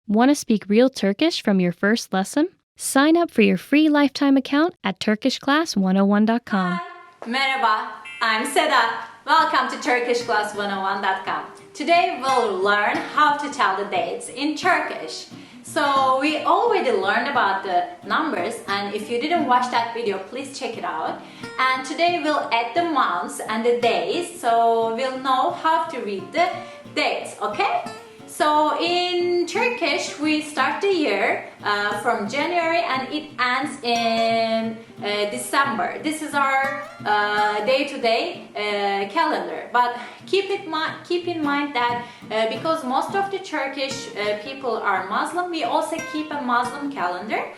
Want to speak real Turkish from your first lesson? Sign up for your free lifetime account at turkishclass101.com. Hi. Merhaba, I'm Seda. Welcome to turkishclass101.com. Today we'll learn how to tell the dates in Turkish. So we already learned about the numbers, and if you didn't watch that video, please check it out. And today we'll add the months and the days, so we'll know how to read the dates, okay? So in Turkish, we start the year from January and it ends in December. This is our day-to-day calendar. But keep in mind that because most of the Turkish people are Muslim, we also keep a Muslim calendar.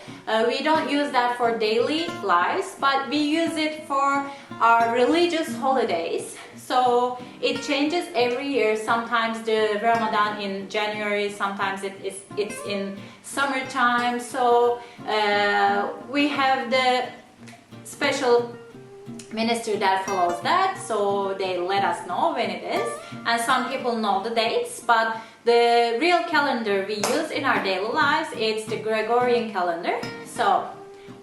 We don't use that for daily lives, but we use it for our religious holidays. So it changes every year. Sometimes the Ramadan in January, sometimes it's in summertime. So we have the special minister that follows that, so they let us know when it is. And some people know the dates, but the real calendar we use in our daily lives, it's the Gregorian calendar. So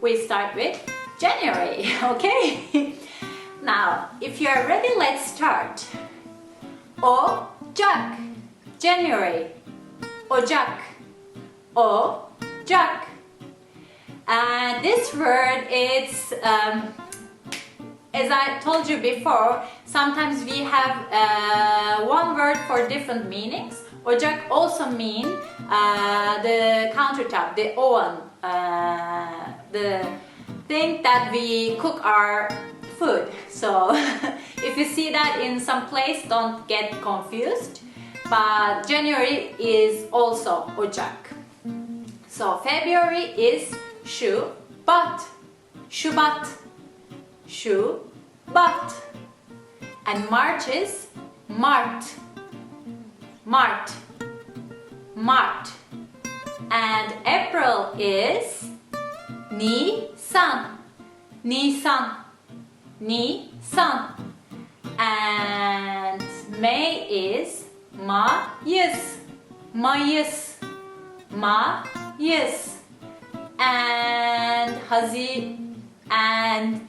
we start with January, okay? Now, if you are ready, let's start. Ocak, January. Ocak, Ocak. And this word is as I told you before, sometimes we have one word for different meanings. Ocak also mean the countertop, the oven, the thing that we cook our food. So if you see that in some place, don't get confused. But January is also Ocak. So February is Şubat, Şubat, Şubat. And March is Mart, Mart, Mart. And April is Nisan, Nisan, Nisan. And May is Mayıs, Mayıs, Mayıs. And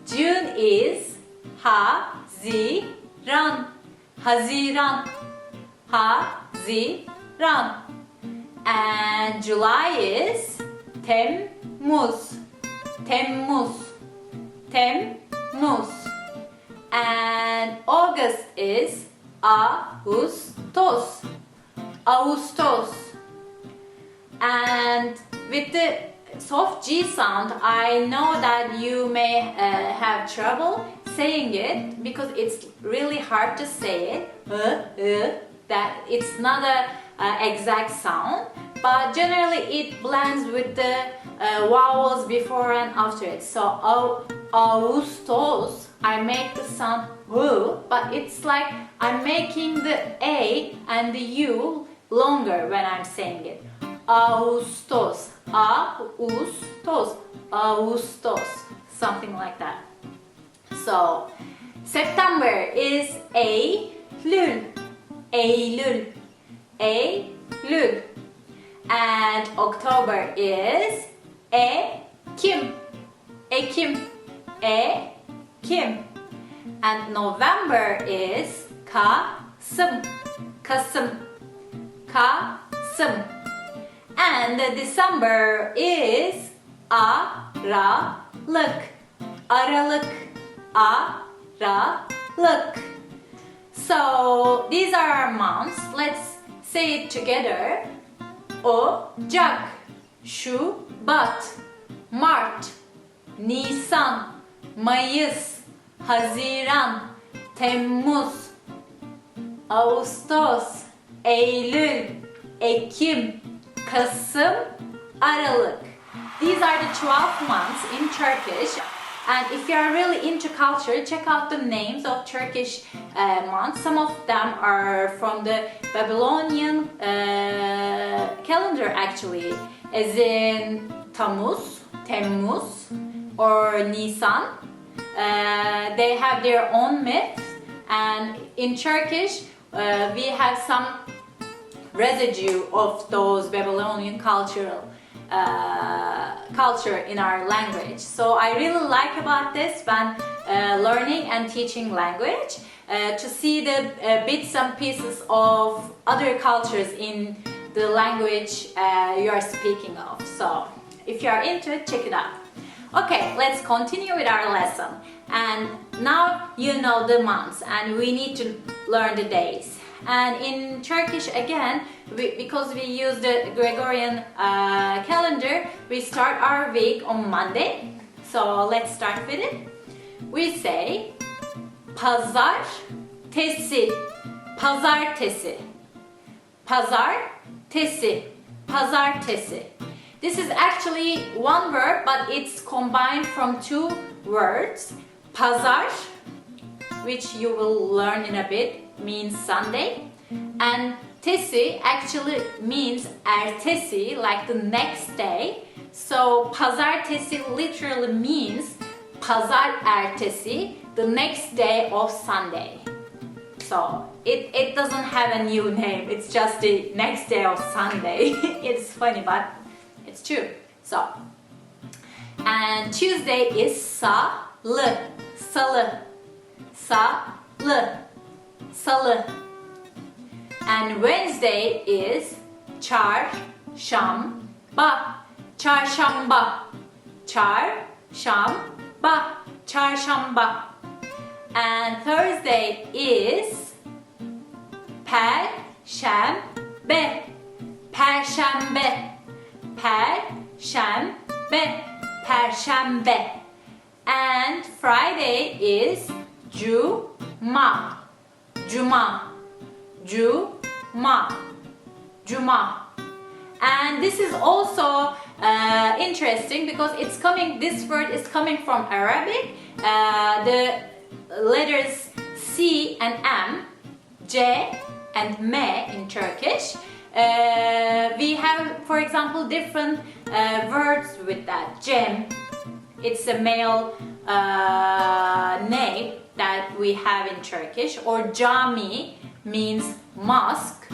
June is Haziran, Haziran, Haziran. And July is Temmuz, Temmuz, Temmuz. And August is Ağustos, Ağustos. And with the soft G sound, I know that you may have trouble saying it because it's really hard to say it. That it's not a exact sound, but generally it blends with the vowels before and after it. So Ağustos, I make the sound W, but it's like I'm making the A and the U longer when I'm saying it. Ağustos, Ağustos, Ağustos, something like that. So September is Eylül, Eylül, Eylül. And October is Ekim, Ekim, Ekim. And November is Kasım, Kasım, Kasım. And December is Aralık, Aralık, Aralık. So these are our months. Let's say it together. Ocak, Şubat, Mart, Nisan, Mayıs, Haziran, Temmuz, Ağustos, Eylül, Ekim, Kasım, Aralık. These are the 12 months in Turkish. And if you are really into culture, check out the names of Turkish months. Some of them are from the Babylonian calendar actually, as in Tammuz, Temmuz, or Nisan. They have their own myths, and in Turkish we have some residue of those Babylonian culture in our language. So I really like about this when learning and teaching language, to see the bits and pieces of other cultures in the language you are speaking of. So if you are into it, check it out. Okay, let's continue with our lesson. And now you know the months and we need to learn the days. And in Turkish again, because we use the Gregorian calendar, we start our week on Monday. So let's start with it. We say Pazartesi, Pazartesi, Pazartesi, Pazartesi. This is actually one word, but it's combined from two words. Pazar, which you will learn in a bit, means Sunday, and tesi actually means ertesi, like the next day. So pazartesi literally means pazar ertesi, the next day of Sunday. So it doesn't have a new name, it's just the next day of Sunday. It's funny, but it's true. So, and Tuesday is salı, salı, salı, salı. And Wednesday is çarşamba, çarşamba, çarşamba, çarşamba. And Thursday is Perşembe. Perşembe. Perşembe. Perşembe. And Friday is Cuma. Cuma. Cuma. Cuma. And this is also interesting because this word is coming from Arabic. The letters C and M, J and M in Turkish. We have, for example, different words with that. Cem, it's a male name that we have in Turkish. Or cami means mosque.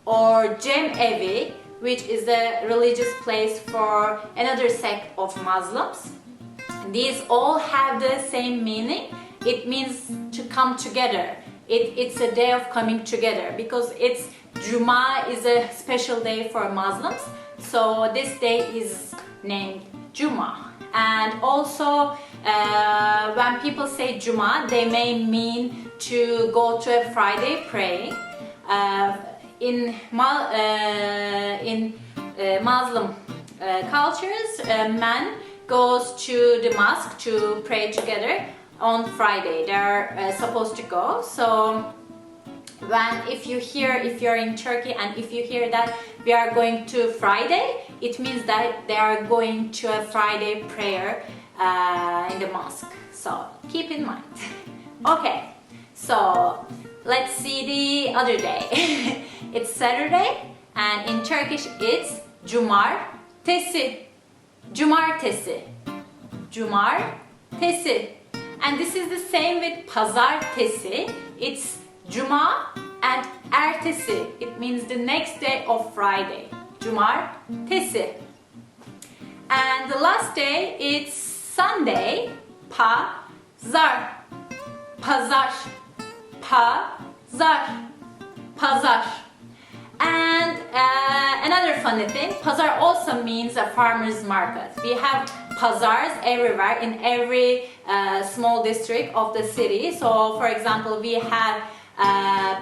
Or cemevi, which is a religious place for another sect of Muslims. These all have the same meaning. It means to come together. It's a day of coming together because Juma is a special day for Muslims. So this day is named Juma. And also when people say Juma, they may mean to go to a Friday praying. In Muslim cultures, man goes to the mosque to pray together on Friday. They're supposed to go. So if you're in Turkey and if you hear that we are going to Friday, it means that they are going to a Friday prayer in the mosque. So keep in mind. Okay, so let's see the other day. It's Saturday and in Turkish it's Cumartesi. Cumartesi. Cumartesi. And this is the same with Pazartesi. It's Cuma and Ertesi. It means the next day of Friday. Cumartesi. And the last day it's Sunday. Pazar. Pazar. Pazar. Pazar. And another funny thing, Pazar also means a farmer's market. We have Pazars everywhere in every small district of the city. So for example, we have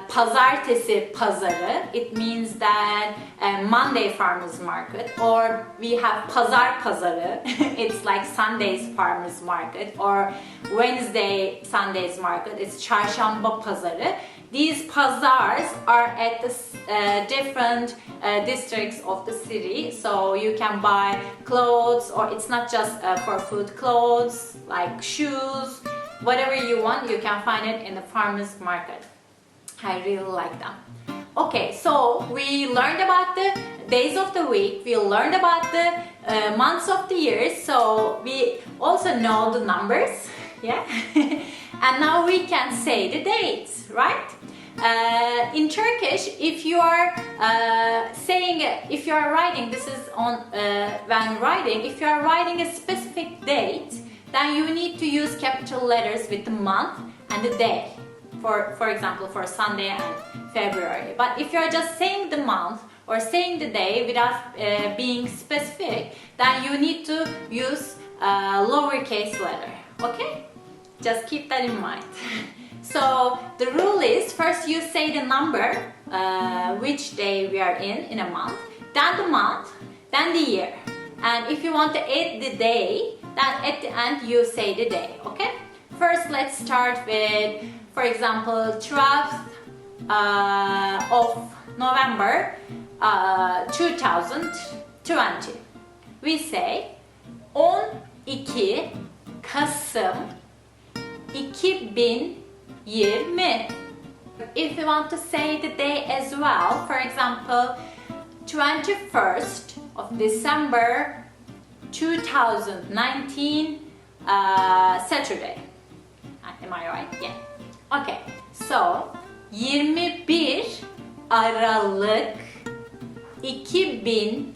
Pazartesi Pazarı. It means that Monday farmer's market. Or we have Pazar Pazarı. It's like Sunday's farmer's market. Or Wednesday Sunday's market. It's Çarşamba Pazarı. These pazars are at the different districts of the city, so you can buy clothes, or it's not just for food, clothes like shoes, whatever you want, you can find it in the farmers market. I really like them. Okay, so we learned about the days of the week, we learned about the months of the year, so we also know the numbers, yeah? And now we can say the dates, right? In Turkish, if you are writing, this is on when writing, if you are writing a specific date, then you need to use capital letters with the month and the day. For example, for Sunday and February. But if you are just saying the month or saying the day without being specific, then you need to use lowercase letter. Okay? Just keep that in mind. So the rule is, first you say the number, which day we are in a month, then the month, then the year. And if you want to add the day, then at the end you say the day, okay? First let's start with, for example, 12th of November 2020. We say 12 Kasım 2020. If you want to say the day as well, for example, 21st of December 2019, Saturday. Am I right? Yeah. Okay. So, 21 Aralık 2019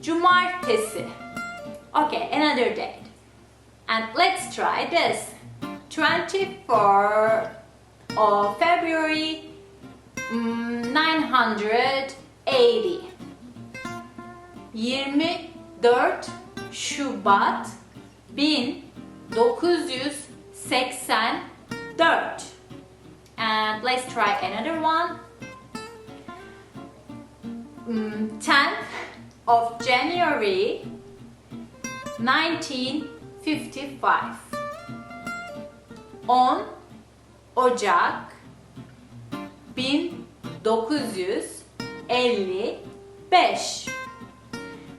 Cumartesi. Okay, another date. And let's try this. 24th of February 980. 24 Şubat 1980. 84. And let's try another one. 10th of January 1955. 10 Ocak 1955.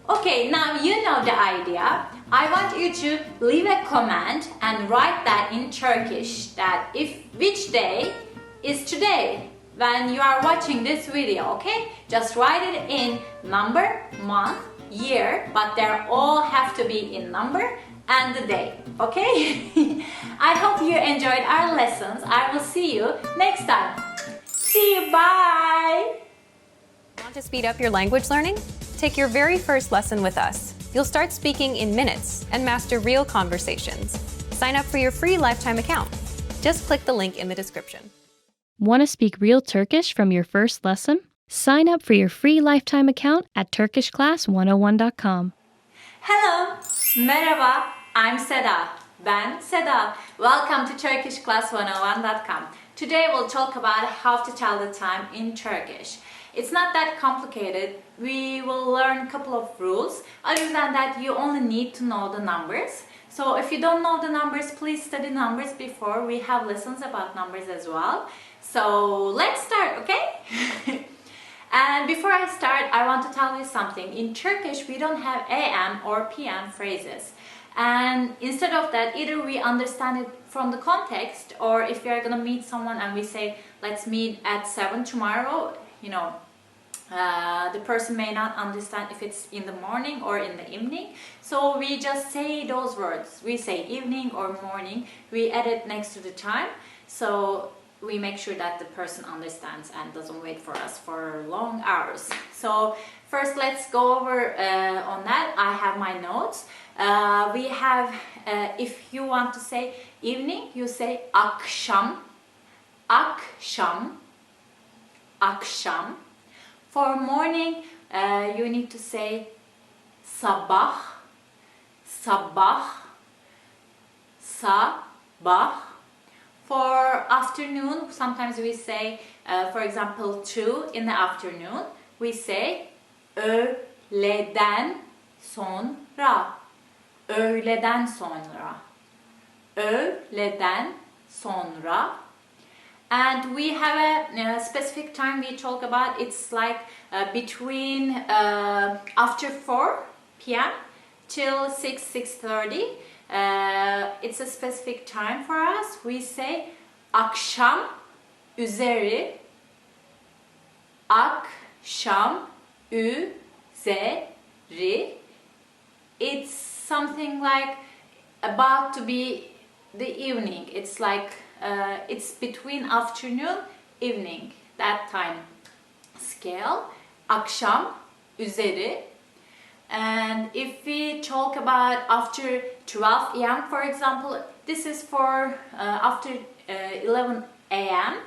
Okay, now you know the idea. I want you to leave a comment and write that in Turkish, that which day is today when you are watching this video, okay? Just write it in number, month, year, but they all have to be in number and the day, okay? I hope you enjoyed our lessons. I will see you next time. See you, bye! Want to speed up your language learning? Take your very first lesson with us. You'll start speaking in minutes and master real conversations. Sign up for your free lifetime account. Just click the link in the description. Want to speak real Turkish from your first lesson? Sign up for your free lifetime account at turkishclass101.com. Hello, merhaba, I'm Seda. Ben Seda. Welcome to turkishclass101.com. Today we'll talk about how to tell the time in Turkish. It's not that complicated. We will learn a couple of rules. Other than that, you only need to know the numbers. So if you don't know the numbers, please study numbers before. We have lessons about numbers as well. So let's start, okay? And before I start, I want to tell you something. In Turkish, we don't have AM or PM phrases. And instead of that, either we understand it from the context, or if we are gonna meet someone and we say, let's meet at 7 tomorrow, you know, the person may not understand if it's in the morning or in the evening. So we just say those words. We say evening or morning. We add it next to the time. So we make sure that the person understands and doesn't wait for us for long hours. So first let's go over on that. I have my notes. We have, if you want to say evening, you say akşam. Akşam. Akşam. For morning, you need to say sabah. Sabah. Sabah. For afternoon, sometimes we say, for example, 2 in the afternoon, we say öğleden sonra. Öğleden sonra. Öğleden sonra. And we have a specific time we talk about. It's like between after 4 p.m. till 6:30. It's a specific time for us. We say akşam üzeri. Akşam üzeri. It's something like about to be the evening. It's like it's between afternoon, evening, that time scale. Akşam üzeri. And if we talk about after 12 a.m., for example, this is for after 11 a.m.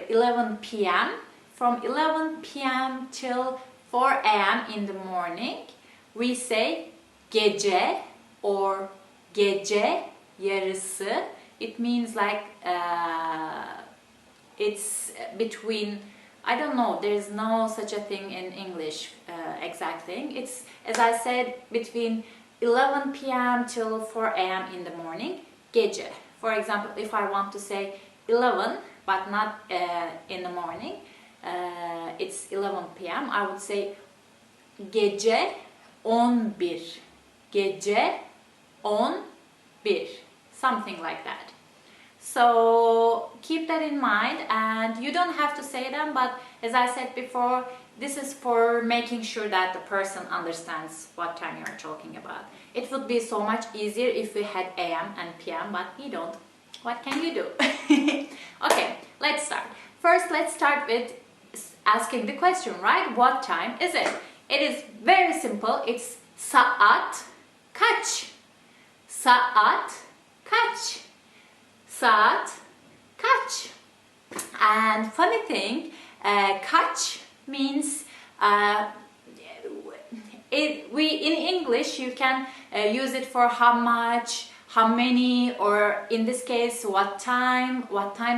11 p.m. From 11 p.m. till 4 a.m. in the morning, we say gece or gece yarısı. It means like it's between, I don't know, there's no such a thing in English, exact thing. It's, as I said, between 11 p.m. till 4 a.m. in the morning, gece. For example, if I want to say 11, but not in the morning, it's 11 p.m., I would say gece 11. Gece 11. Something like that. So keep that in mind, and you don't have to say them, but as I said before, this is for making sure that the person understands what time you are talking about. It would be so much easier if we had AM and PM, but we don't. What can you do? Okay, let's start. First, let's start with asking the question, right? What time is it? It is very simple. It's saat kaç? Saat kaç? Saat kaç? And funny thing, kaç means in English you can use it for how much, how many, or in this case, what time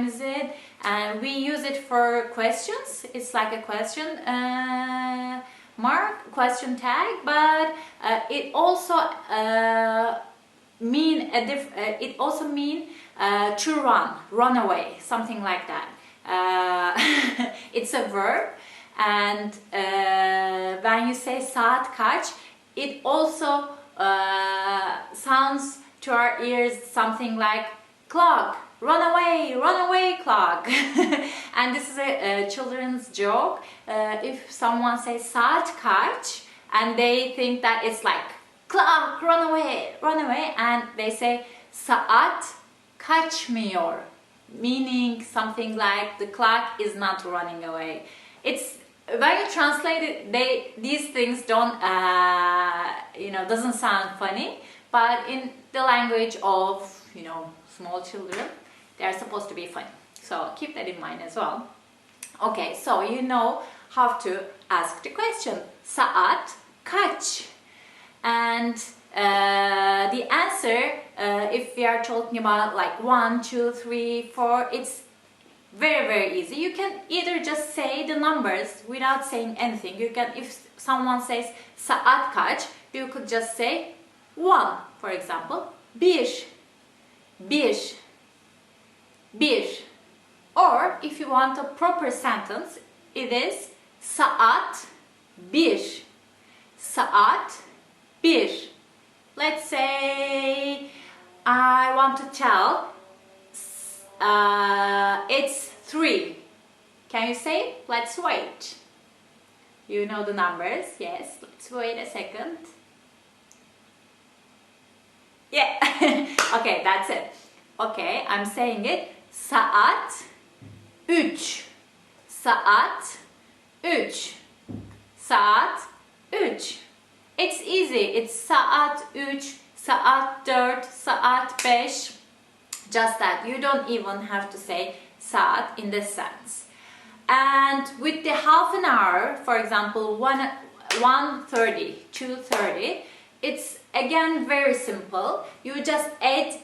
is it? And we use it for questions. It's like a question mark, question tag, but it also mean to run away, something like that. It's a verb, and when you say saat kaç, it also sounds to our ears something like clock, run away clock. And this is a children's joke. If someone says saat kaç and they think that it's like clock, run away, and they say saat kaçmıyor, meaning something like the clock is not running away. It's when you translate it, these things don't doesn't sound funny, but in the language of small children, they are supposed to be funny. So keep that in mind as well. Okay, so you know how to ask the question saat kaç, and the answer, if we are talking about like 1, 2, 3, 4, it's very easy. You can either just say the numbers without saying anything. You can, if someone says saat kaç, you could just say 1, for example, bir. Or if you want a proper sentence, it is saat bir. Let's say I want to tell it's 3. Can you say? Let's wait. You know the numbers? Yes. Let's wait a second. Yeah. Okay, that's it. Okay, I'm saying it. Saat 3. Saat 3. Saat 3. It's easy. It's saat 3, saat 4, saat 5. Just that. You don't even have to say saat in this sense. And with the half an hour, for example, 1:30, 2:30, it's again very simple. You just add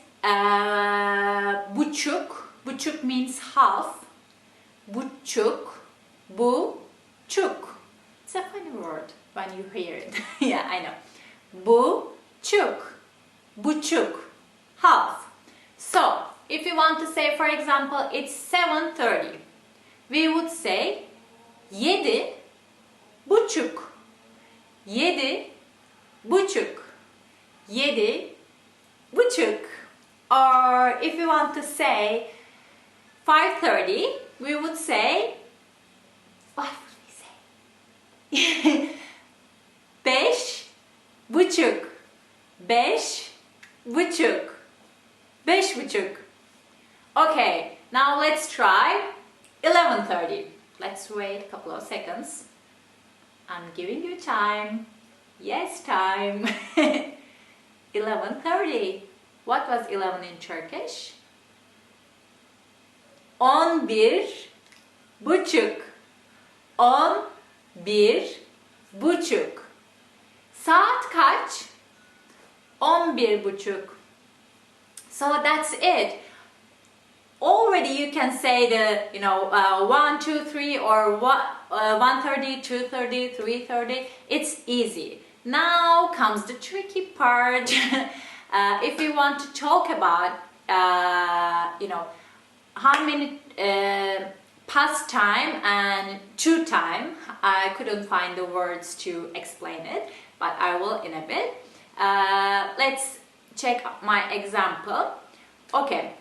buçuk. Buçuk means half. Buçuk. Buçuk. It's a funny word when you hear it. Yeah, I know. Buçuk. Buçuk. Half. So, if you want to say, for example, it's 7:30, we would say 7:30. 7:30. 7:30. Or if you want to say 5:30, we would say, what would we say? 5:30. 5:30. 5:30. Okay, now let's try 11:30. Let's wait a couple of seconds. I'm giving you time. Yes, time. 11:30. What was 11 in Turkish? 11:30. 11:30. Saat kaç? 11:30. So that's it. Already you can say the 1, 2, 3 or 1:30, 2:30, 3:30. It's easy. Now comes the tricky part. If you want to talk about how many past time and to time, I couldn't find the words to explain it, but I will in a bit. Let's check my example. Okay,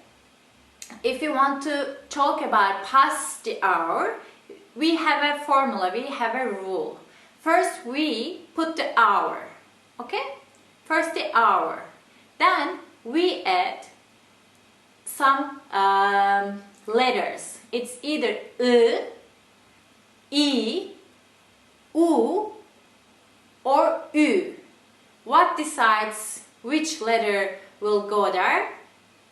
if you want to talk about past the hour, we have a formula, we have a rule. First we put the hour, okay? First the hour. Then we add some letters. It's either I, U, or Ü. What decides which letter will go there?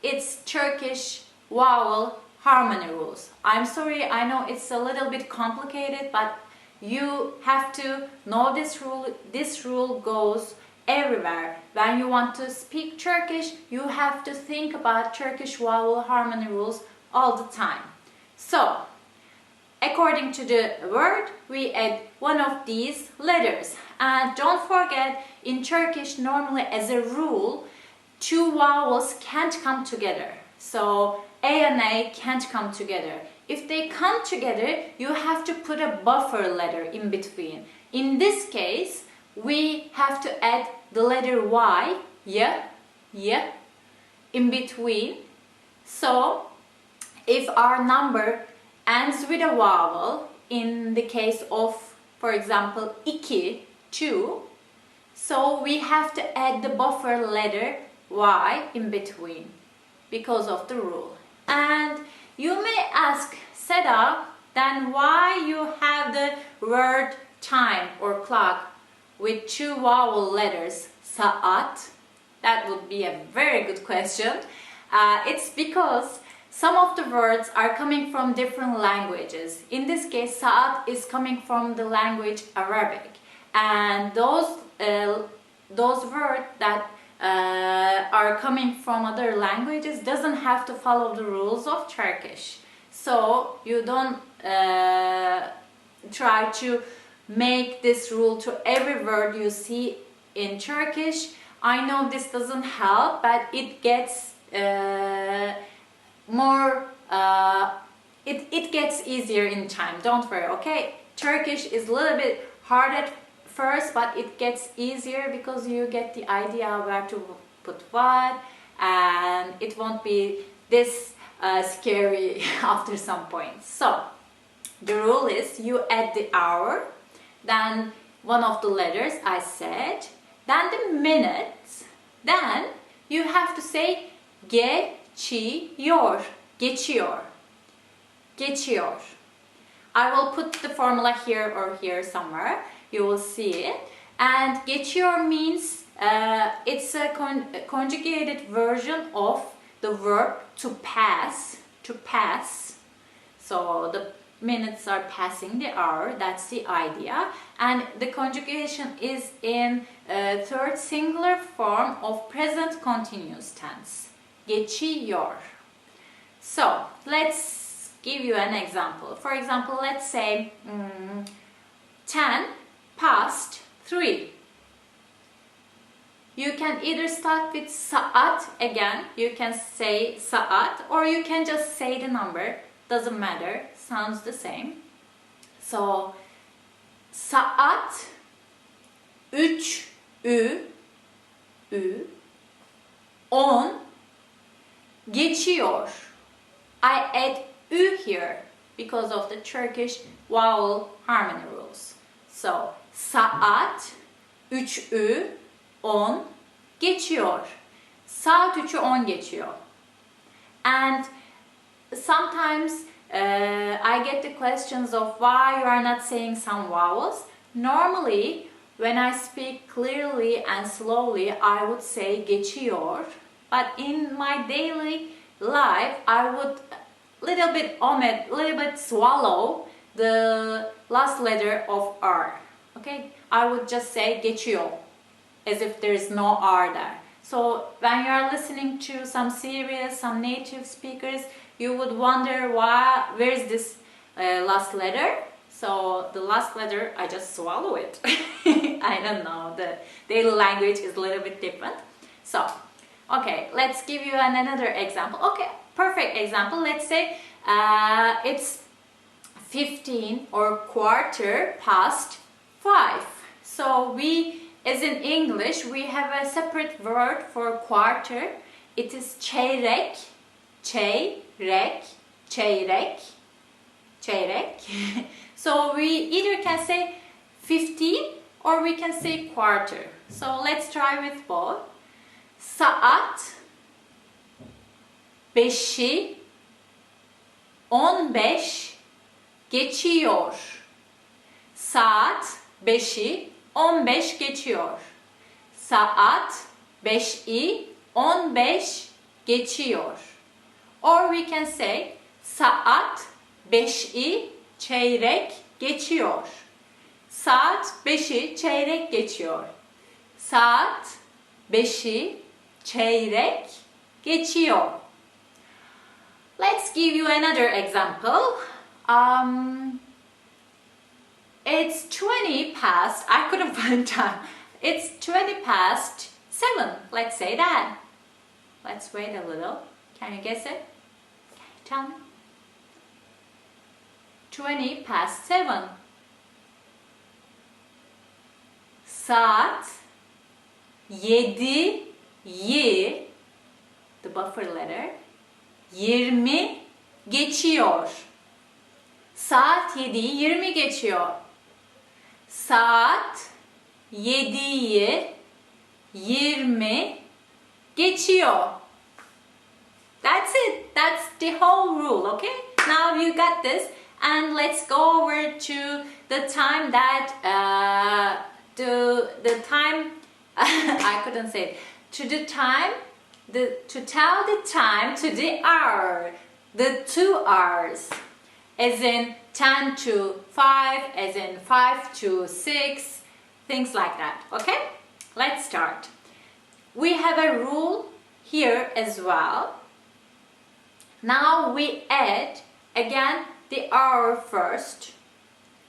It's Turkish vowel harmony rules. I'm sorry, I know it's a little bit complicated, but you have to know this rule. This rule goes everywhere. When you want to speak Turkish, you have to think about Turkish vowel harmony rules all the time. So, according to the word, we add one of these letters. And don't forget, in Turkish, normally as a rule, two vowels can't come together. So, A and A can't come together. If they come together, you have to put a buffer letter in between. In this case, we have to add the letter Y, in between. So, if our number ends with a vowel, in the case of, for example, 2, so we have to add the buffer letter Y in between because of the rule. And you may ask, Seda, then why you have the word time or clock with two vowel letters, saat? That would be a very good question. It's because some of the words are coming from different languages. In this case, saat is coming from the language Arabic. And those words that are coming from other languages doesn't have to follow the rules of Turkish. So you don't try to make this rule to every word you see in Turkish. I know this doesn't help, but it gets it gets easier in time. Don't worry, okay? Turkish is a little bit hard at first, but it gets easier because you get the idea where to put what, and it won't be this scary after some point. So the rule is you add the hour, then one of the letters I said, then the minutes, then you have to say geçiyor, geçiyor, geçiyor. I will put the formula here or here somewhere. You will see it. And geçiyor means it's a conjugated version of the verb to pass, to pass. So the minutes are passing the hour, that's the idea. And the conjugation is in third singular form of present continuous tense. Geçiyor. So let's give you an example. For example, let's say 10 past 3. You can either start with saat again, you can say saat, or you can just say the number, doesn't matter, sounds the same. So saat 3 10 geçiyor. I add ü here because of the Turkish vowel harmony rules. So saat 3'ü 10 geçiyor. Saat 3'ü 10 geçiyor. And sometimes I get the questions of why you are not saying some vowels. Normally, when I speak clearly and slowly, I would say geçiyor. But in my daily life, I would little bit omit, little bit swallow the last letter of R. Okay, I would just say geçiyor, as if there is no R there. So when you are listening to some serious, some native speakers, you would wonder where is this last letter? So the last letter, I just swallow it. I don't know, the daily language is a little bit different. So, okay, let's give you another example. Okay, perfect example. Let's say it's 15 or quarter past 5. So we, as in English, we have a separate word for quarter. It is çeyrek, çeyrek, çeyrek, çeyrek. So we either can say 15 or we can say quarter. So let's try with both. Saat 5'i 15 geçiyor. Saat 5'i 15 geçiyor. Saat 5'i 15 geçiyor. Or we can say saat 5'i çeyrek geçiyor. Saat 5'i çeyrek geçiyor. Saat 5'i çeyrek geçiyor. Let's give you another example. It's 20 past, I couldn't find time. It's 20 past 7, let's say that. Let's wait a little. Can you guess it? Can you tell me? 20 past 7. Saat 7'yi, the buffer letter, 20 geçiyor. Saat 7'yi 20 geçiyor. Saat 7'yi 20 geçiyor. That's it. That's the whole rule, okay? Now you got this. And let's go over to the time that the time I couldn't say it. To the time to tell the time to the hour, the 2 hours, as in 10 to 5, as in 5 to 6, things like that. Okay, let's start. We have a rule here as well. Now we add again the hour first,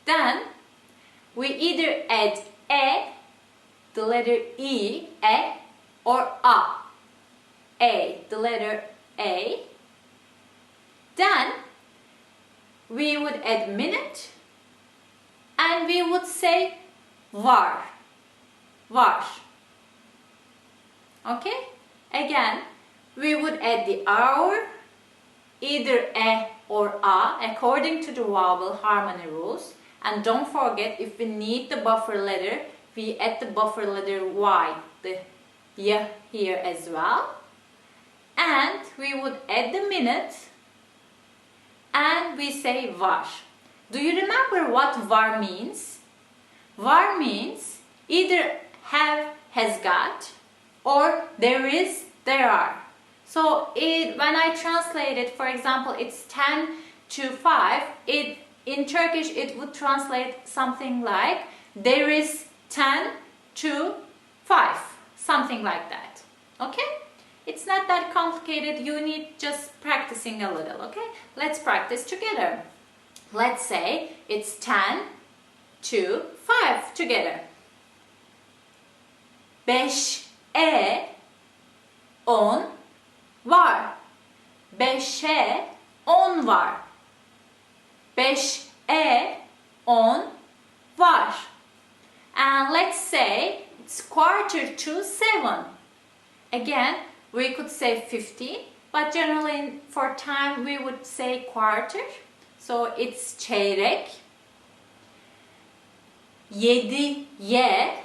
then we either add a, the letter e, a, or a, the letter a. Then we would add minute, and we would say var. Okay, again we would add the hour, either a or a, according to the vowel harmony rules. And don't forget, if we need the buffer letter, we add the buffer letter y, the y here as well. And we would add the minute, and we say var. Do you remember what var means? Var means either have, has got, or there is, there are. So when I translate it, for example, it's 10 to 5, in Turkish it would translate something like there is 10 to 5, something like that. Okay? It's not that complicated, you need just practicing a little, okay? Let's practice together. Let's say it's 10 to 5 together. 5'e 10 var. 5'e 10 var. 5'e 10 var. And let's say it's quarter to 7. Again, we could say 15, but generally for time we would say quarter. So it's çeyrek. 7'ye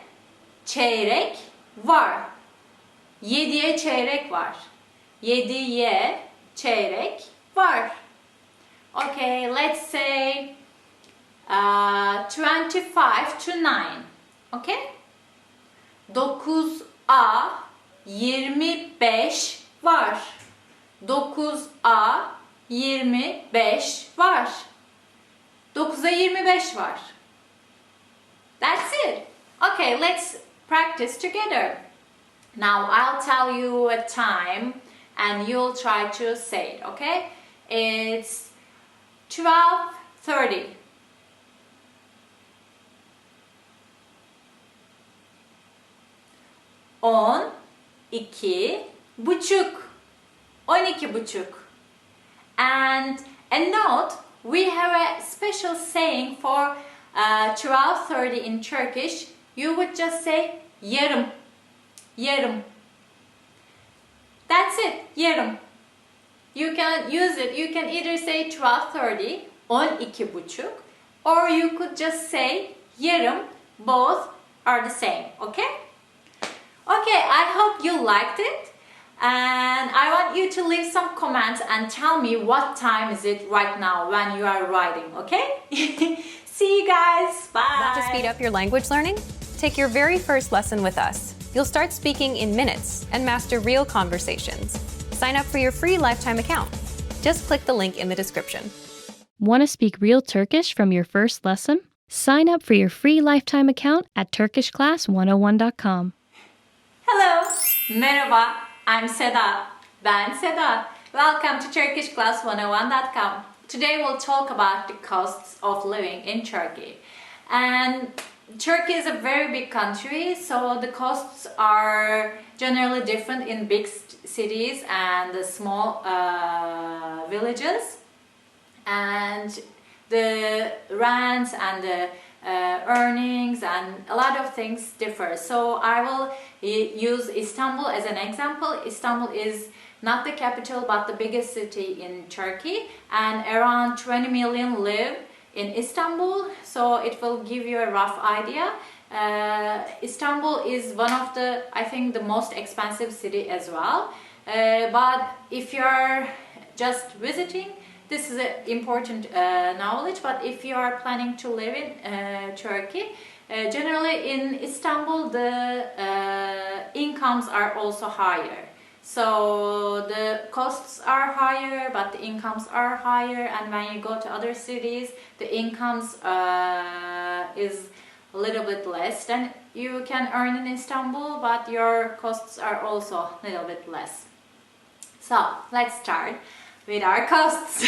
çeyrek var. 7'ye çeyrek var. 7'ye çeyrek var. Okay, let's say 25 to 9. Okay? 9'a 25 var. 9'a 25 var. 9'a 25 var. That's it. Okay, let's practice together. Now I'll tell you a time and you'll try to say it, okay? It's 12:30. On 2:30. 12:30. And a note, we have a special saying for 12:30 in Turkish. You would just say yarım. Yarım. That's it, yarım. You can use it. You can either say 12:30, 12:30, or you could just say yarım. Both are the same, okay? Okay, I hope you liked it. And I want you to leave some comments and tell me what time is it right now when you are writing, okay? See you guys. Bye. Want to speed up your language learning? Take your very first lesson with us. You'll start speaking in minutes and master real conversations. Sign up for your free lifetime account. Just click the link in the description. Want to speak real Turkish from your first lesson? Sign up for your free lifetime account at TurkishClass101.com. Hello, merhaba, I'm Seda. Ben Seda. Welcome to TurkishClass101.com. Today we'll talk about the costs of living in Turkey. And Turkey is a very big country, so the costs are generally different in big cities and the small villages. And the rents and the earnings and a lot of things differ. So I will use Istanbul as an example. Istanbul is not the capital but the biggest city in Turkey, and around 20 million live in Istanbul, so it will give you a rough idea. Istanbul is one of the, I think, the most expensive city as well. But if you're just visiting, this is important knowledge. But if you are planning to live in Turkey, generally in Istanbul the incomes are also higher. So the costs are higher, but the incomes are higher. And when you go to other cities, the incomes is a little bit less than you can earn in Istanbul, but your costs are also a little bit less. So let's start with our costs.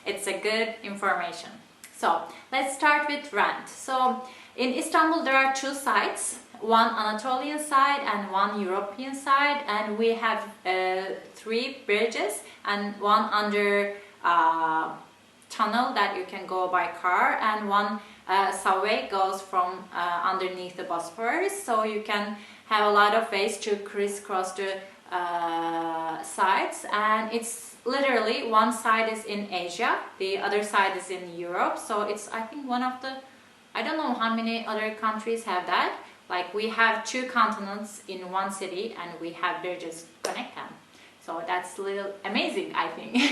It's a good information. So let's start with rent. So in Istanbul there are two sides, one Anatolian side and one European side, and we have 3 bridges and one under tunnel that you can go by car, and one subway goes from underneath the Bosphorus, so you can have a lot of ways to crisscross the sides. And it's literally one side is in Asia, the other side is in Europe. So it's, I think, one of the, I don't know how many other countries have that. Like we have 2 continents in one city and we have bridges connect them. So that's a little amazing, I think.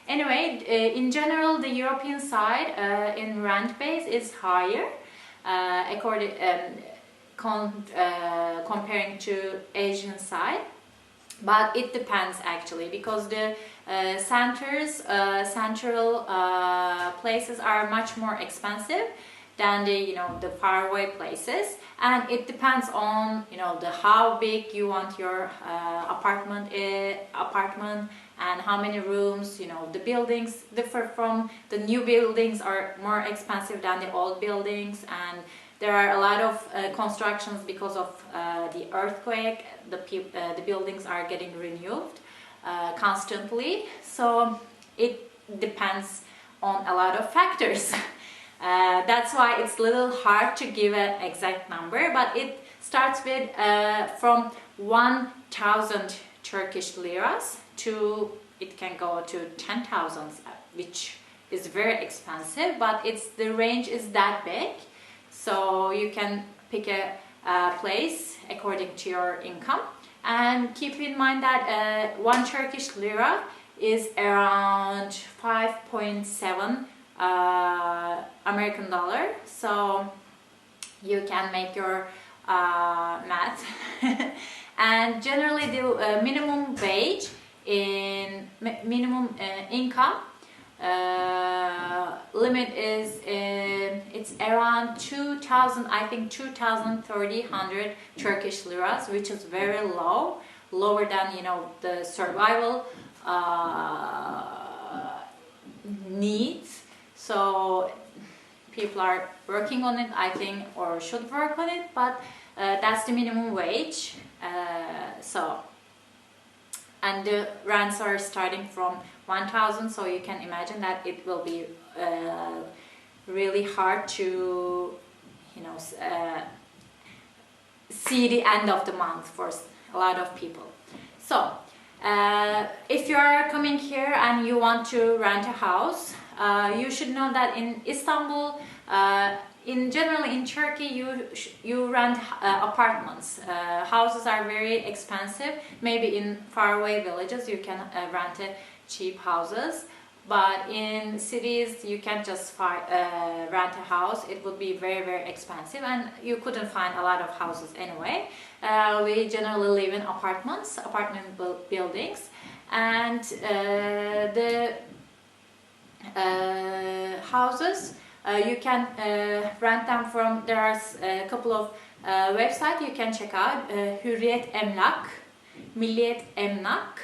Anyway, in general, the European side in rent base is higher comparing to Asian side. But it depends actually, because the central places are much more expensive than the the faraway places, and it depends on the how big you want your apartment and how many rooms. The buildings differ. From the new buildings are more expensive than the old buildings, and there are a lot of constructions because of the earthquake. The buildings are getting renewed constantly, so it depends on a lot of factors. That's why it's a little hard to give an exact number, but it starts with from 1,000 Turkish liras to, it can go to 10,000, which is very expensive, but the range is that big. So you can pick a place according to your income, and keep in mind that 1 Turkish lira is around 5.7 American dollar. So you can make your math. And generally the minimum wage in minimum income limit is it's around 2,000, I think 2,300 Turkish liras, which is very low, lower than the survival needs. So people are working on it, I think, or should work on it, but that's the minimum wage. And the rents are starting from 1,000, so you can imagine that it will be really hard to see the end of the month for a lot of people. So if you are coming here and you want to rent a house, you should know that in Istanbul, generally in Turkey, you rent apartments. Houses are very expensive. Maybe in faraway villages you can rent cheap houses, but in cities you can't just rent a house. It would be very, very expensive, and you couldn't find a lot of houses anyway. We generally live in apartment buildings, and the houses you can rent them from. There are a couple of website you can check out Hürriyet Emlak, Milliyet Emlak,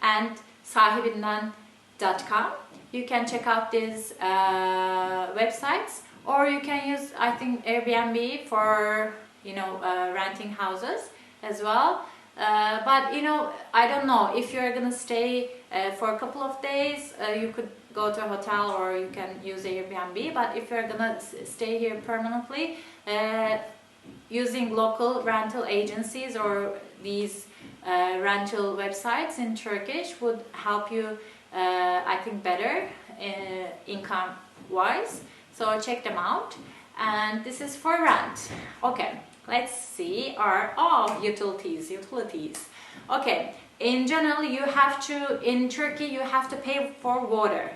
and sahibinden.com. You can check out these websites, or you can use, I think, Airbnb for renting houses as well. But I don't know if you're gonna stay for a couple of days. You could go to a hotel or you can use Airbnb. But if you're gonna stay here permanently, using local rental agencies or these rental websites in Turkish would help you, I think, better income wise. So check them out. And this is for rent. Okay, let's see our utilities. Okay, in general you have to, in Turkey you have to pay for water.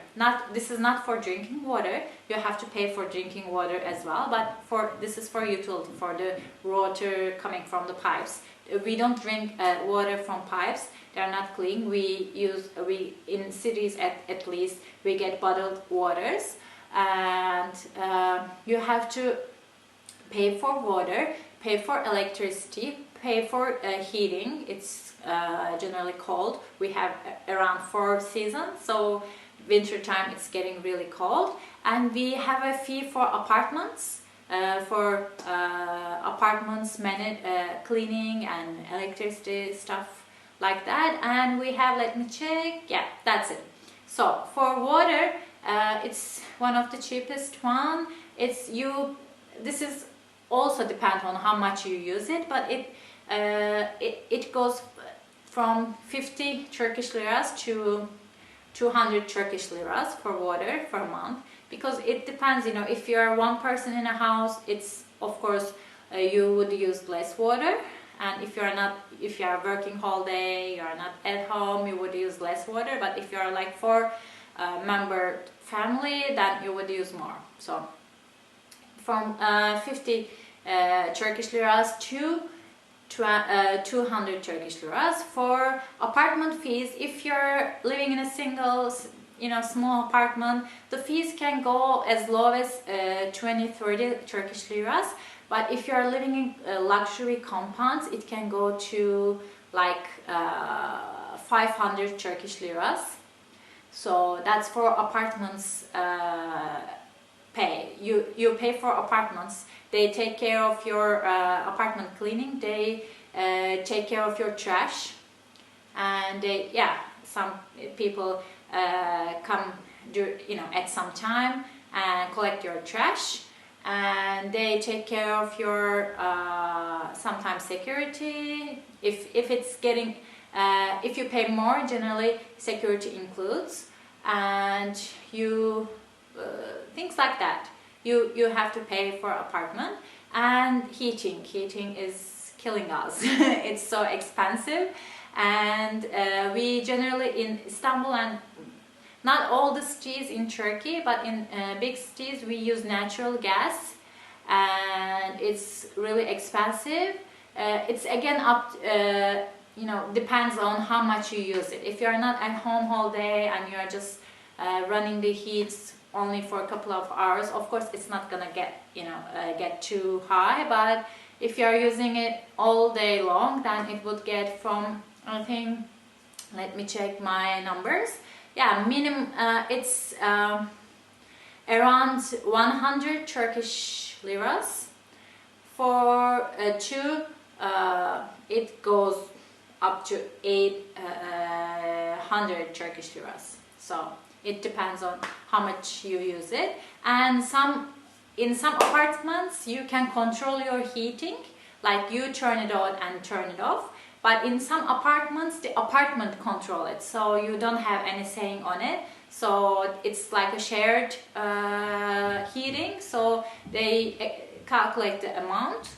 This is not for drinking water. You have to pay for drinking water as well, but this is for utility, for the water coming from the pipes. We don't drink water from pipes. They're not clean. We in cities at least we get bottled waters, and you have to pay for water, pay for electricity, pay for heating. It's generally cold. We have around 4 seasons, so winter time it's getting really cold. And we have a fee for apartments, cleaning and electricity, stuff like that. And we have, let me check, yeah, that's it. So for water, it's one of the cheapest one. This is also depend on how much you use it, but it goes from 50 Turkish liras to 200 Turkish liras for water for a month, because it depends. If you're one person in a house, it's of course you would use less water, and if you are working whole day, you are not at home, you would use less water. But if you are like 4-member family, then you would use more. So from 50 Turkish liras to 200 Turkish liras. For apartment fees, if you're living in a single, small apartment, the fees can go as low as 20-30 Turkish liras. But if you're living in luxury compounds, it can go to like 500 Turkish liras. So that's for apartments. You pay for apartments. They take care of your apartment cleaning. They take care of your trash, and some people come at some time and collect your trash, and they take care of your sometimes security. If it's getting if you pay more, generally security includes, and you things like that. You have to pay for apartment. And heating is killing us. It's so expensive, and we generally in Istanbul, and not all the cities in Turkey, but in big cities we use natural gas, and it's really expensive. It's again up depends on how much you use it. If you're not at home all day and you're just running the heats only for a couple of hours, of course it's not gonna get too high. But if you're using it all day long, then it would get from, I think, let me check my numbers. Yeah, minimum it's around 100 Turkish liras. For two, it goes up to 800 Turkish liras. So it depends on how much you use it. And in some apartments you can control your heating, like you turn it on and turn it off. But in some apartments, the apartment control it, so you don't have any saying on it. So it's like a shared heating. So they calculate the amount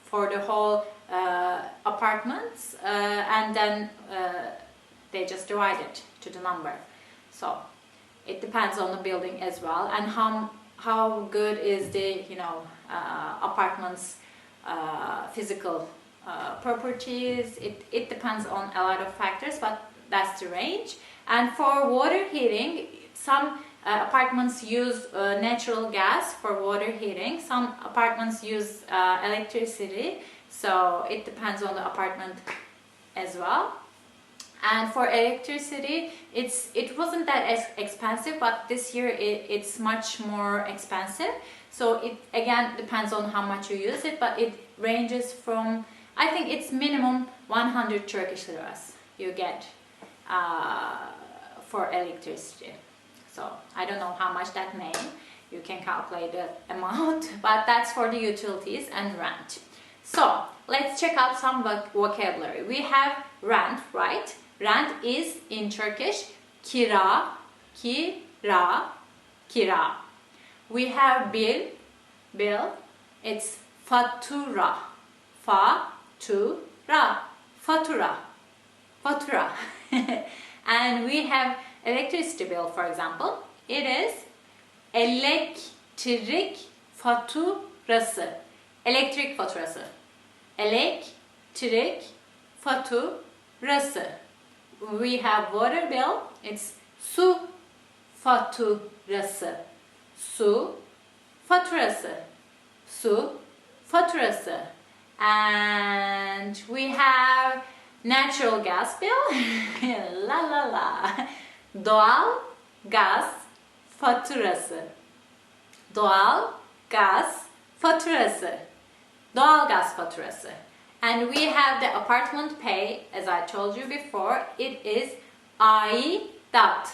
for the whole apartments, and then they just divide it to the number. So it depends on the building as well, and how good is the apartment's physical properties. It depends on a lot of factors, but that's the range. And for water heating, some apartments use natural gas for water heating. Some apartments use electricity, so it depends on the apartment as well. And for electricity, it wasn't that expensive, but this year it's much more expensive. So it again depends on how much you use it, but it ranges from, I think it's minimum 100 Turkish liras you get for electricity. So I don't know how much that means. You can calculate the amount, but that's for the utilities and rent. So let's check out some vocabulary. We have rent, right? Rent is in Turkish kira, kira, kira. We have bill. It's fatura, fatura. And we have electricity bill, for example. It is elektrik faturası. Elektrik faturası. Elektrik faturası. We have water bill. It's su faturası. Su faturası. Su faturası. And we have natural gas bill. La la la. Doğal gaz faturası. Doğal gaz faturası. Doğal gaz faturası. And we have the apartment pay, as I told you before. It is aidat.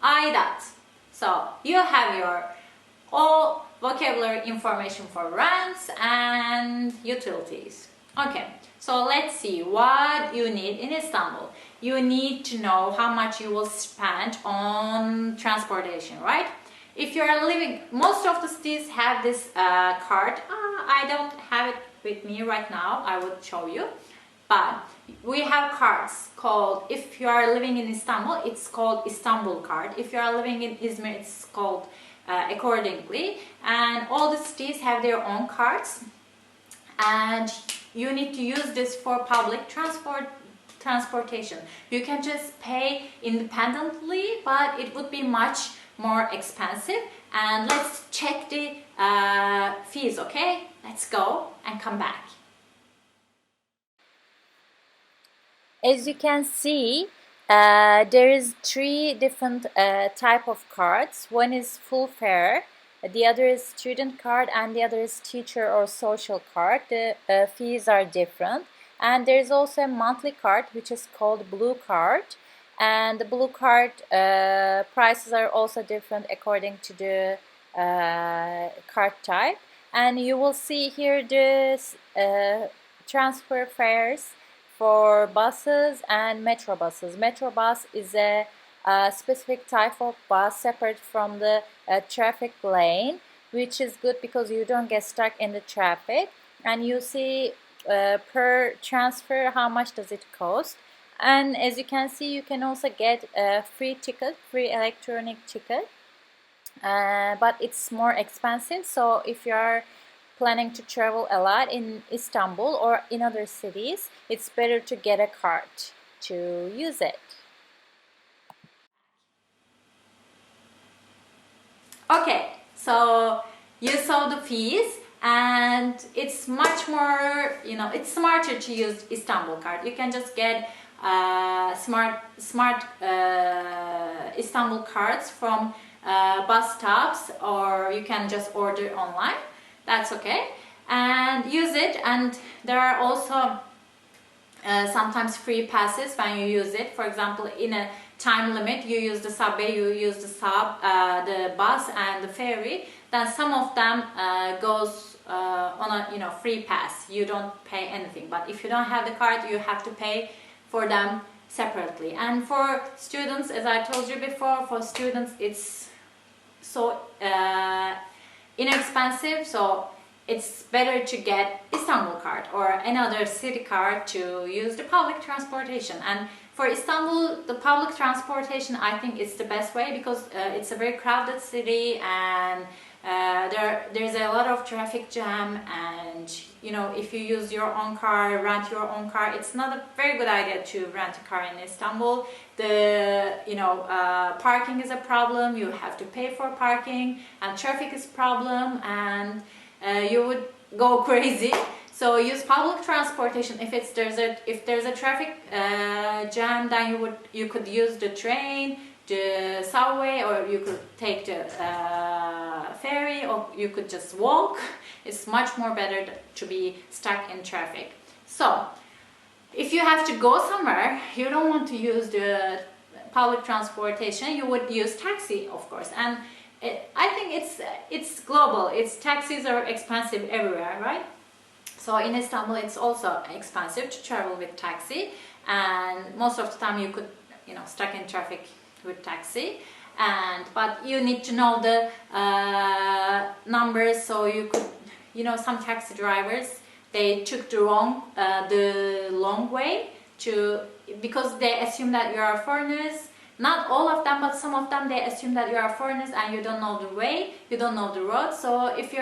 Aidat. So you have your all vocabulary information for rents and utilities. Okay, so let's see what you need in Istanbul. You need to know how much you will spend on transportation, right? If you are living, most of the cities have this card. I don't have it with me right now. I will show you. But we have cards called, if you are living in Istanbul, it's called Istanbul card. If you are living in Izmir, it's called accordingly. And all the cities have their own cards. And you need to use this for public transportation. You can just pay independently, but it would be much more expensive. And let's check the fees, okay? Let's go and come back. As you can see, there is 3 different type of cards. One is full fare, the other is student card, and the other is teacher or social card. The fees are different. And there is also a monthly card which is called blue card. And the blue card prices are also different according to the card type. And you will see here this transfer fares for buses and metro buses. Metro bus is a specific type of bus separate from the traffic lane, which is good because you don't get stuck in the traffic. And you see per transfer how much does it cost. And as you can see, you can also get a free ticket, free electronic ticket, but it's more expensive. So if you are planning to travel a lot in Istanbul or in other cities, it's better to get a card to use it. Okay, so you saw the fees, and it's much more, it's smarter to use Istanbul card. You can just get smart Istanbul cards from bus stops, or you can just order online. That's okay, and use it. And there are also sometimes free passes when you use it. For example, in a time limit, you use the subway, you use the bus and the ferry. Then some of them goes on a free pass. You don't pay anything. But if you don't have the card, you have to pay for them separately. And for students, as I told you before, for students it's so inexpensive. So it's better to get Istanbul card or another city card to use the public transportation. And for Istanbul, the public transportation, I think it's the best way because it's a very crowded city, and there's a lot of traffic jam, and you know, if you use your own car, rent your own car, it's not a very good idea to rent a car in Istanbul. Parking is a problem. You have to pay for parking, and traffic is a problem, and you would go crazy. So use public transportation. If there's a traffic jam, then you could use the train, the subway, or you could take the ferry, or you could just walk. It's much more better to be stuck in traffic. So if you have to go somewhere, you don't want to use the public transportation, you would use taxi, of course. And I think it's global. Taxis are expensive everywhere, right? So in Istanbul, it's also expensive to travel with taxi, and most of the time you could, stuck in traffic with taxi. But you need to know the numbers, so you could, some taxi drivers, they took the long way because they assume that you are foreigners. Not all of them, but some of them, they assume that you are foreigners and you don't know the way, you don't know the road. So if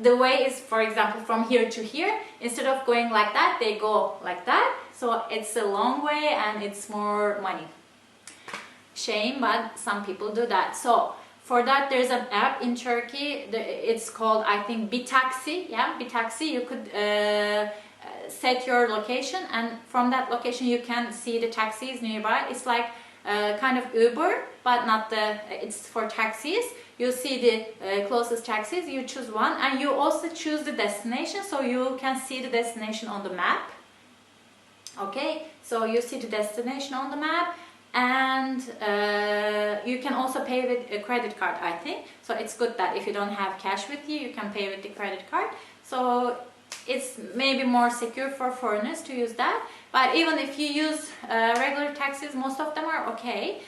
the way is, for example, from here to here, instead of going like that, they go like that. So it's a long way and it's more money. Shame, but some people do that. So for that, there's an app in Turkey. It's called, I think, Bitaxi. Yeah, Bitaxi. You could set your location, and from that location you can see the taxis nearby. It's like kind of Uber, but not it's for taxis. You see the closest taxis, you choose one, and you also choose the destination, so you can see the destination on the map. Okay, so you see the destination on the map, and you can also pay with a credit card, I think. So it's good that if you don't have cash with you, you can pay with the credit card. So it's maybe more secure for foreigners to use that. But even if you use regular taxis, most of them are okay.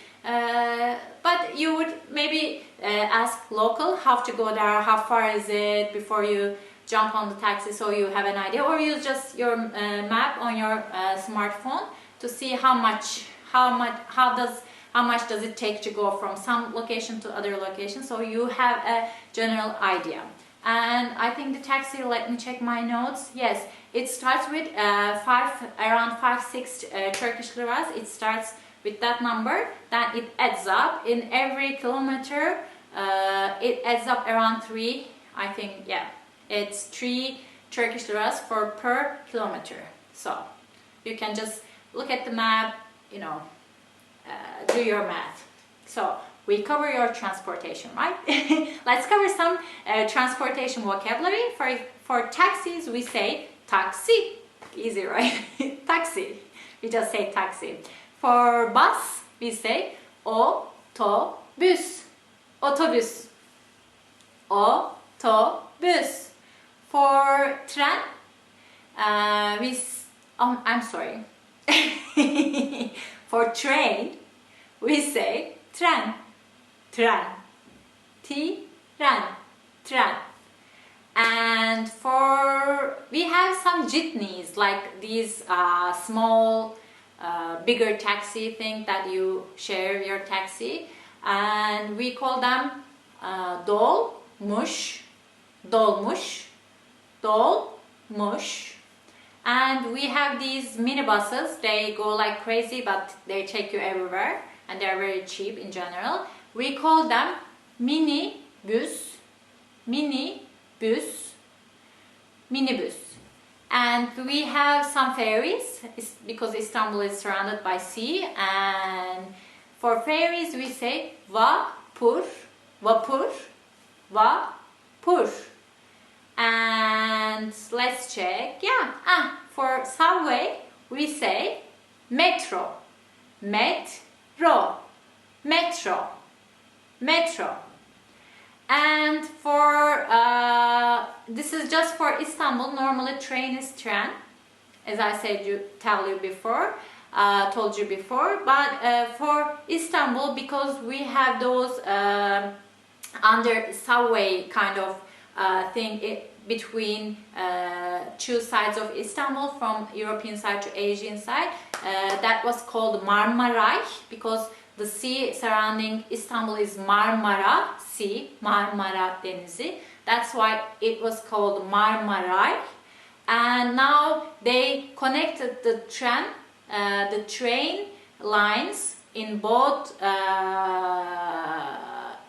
But you would maybe ask local how to go there, how far is it, before you jump on the taxi, so you have an idea. Or use just your map on your smartphone to see how much does it take to go from some location to other location, so you have a general idea. And I think the taxi, let me check my notes. Yes, it starts with around 5-6 Turkish liras. It starts with that number, then it adds up in every kilometer. It adds up around 3, I think. Yeah, it's 3 Turkish liras per kilometer. So you can just look at the map, do your math. So we cover your transportation, right? Let's cover some transportation vocabulary. For taxis, we say taxi. Easy, right? Taxi. We just say taxi. For bus, we say otobüs. Otobüs. Otobüs. For tren, I'm sorry. For train, we say tren. Tren. Tren. And we have some jitneys, like these small, bigger taxi thing that you share your taxi, and we call them dolmuş. And we have these minibuses. They go like crazy, but they take you everywhere, and they're very cheap in general. We call them minibus. And we have some ferries, because Istanbul is surrounded by sea, and for ferries we say vapur. And let's check. Yeah. For subway we say metro. And for this is just for Istanbul. Normally train is tren, as I told you before. But for Istanbul, because we have those under subway kind of thing between two sides of Istanbul, from European side to Asian side. That was called Marmaray, because the sea surrounding Istanbul is Marmara Sea, Marmara Denizi. That's why it was called Marmaray. And now they connected the train lines in both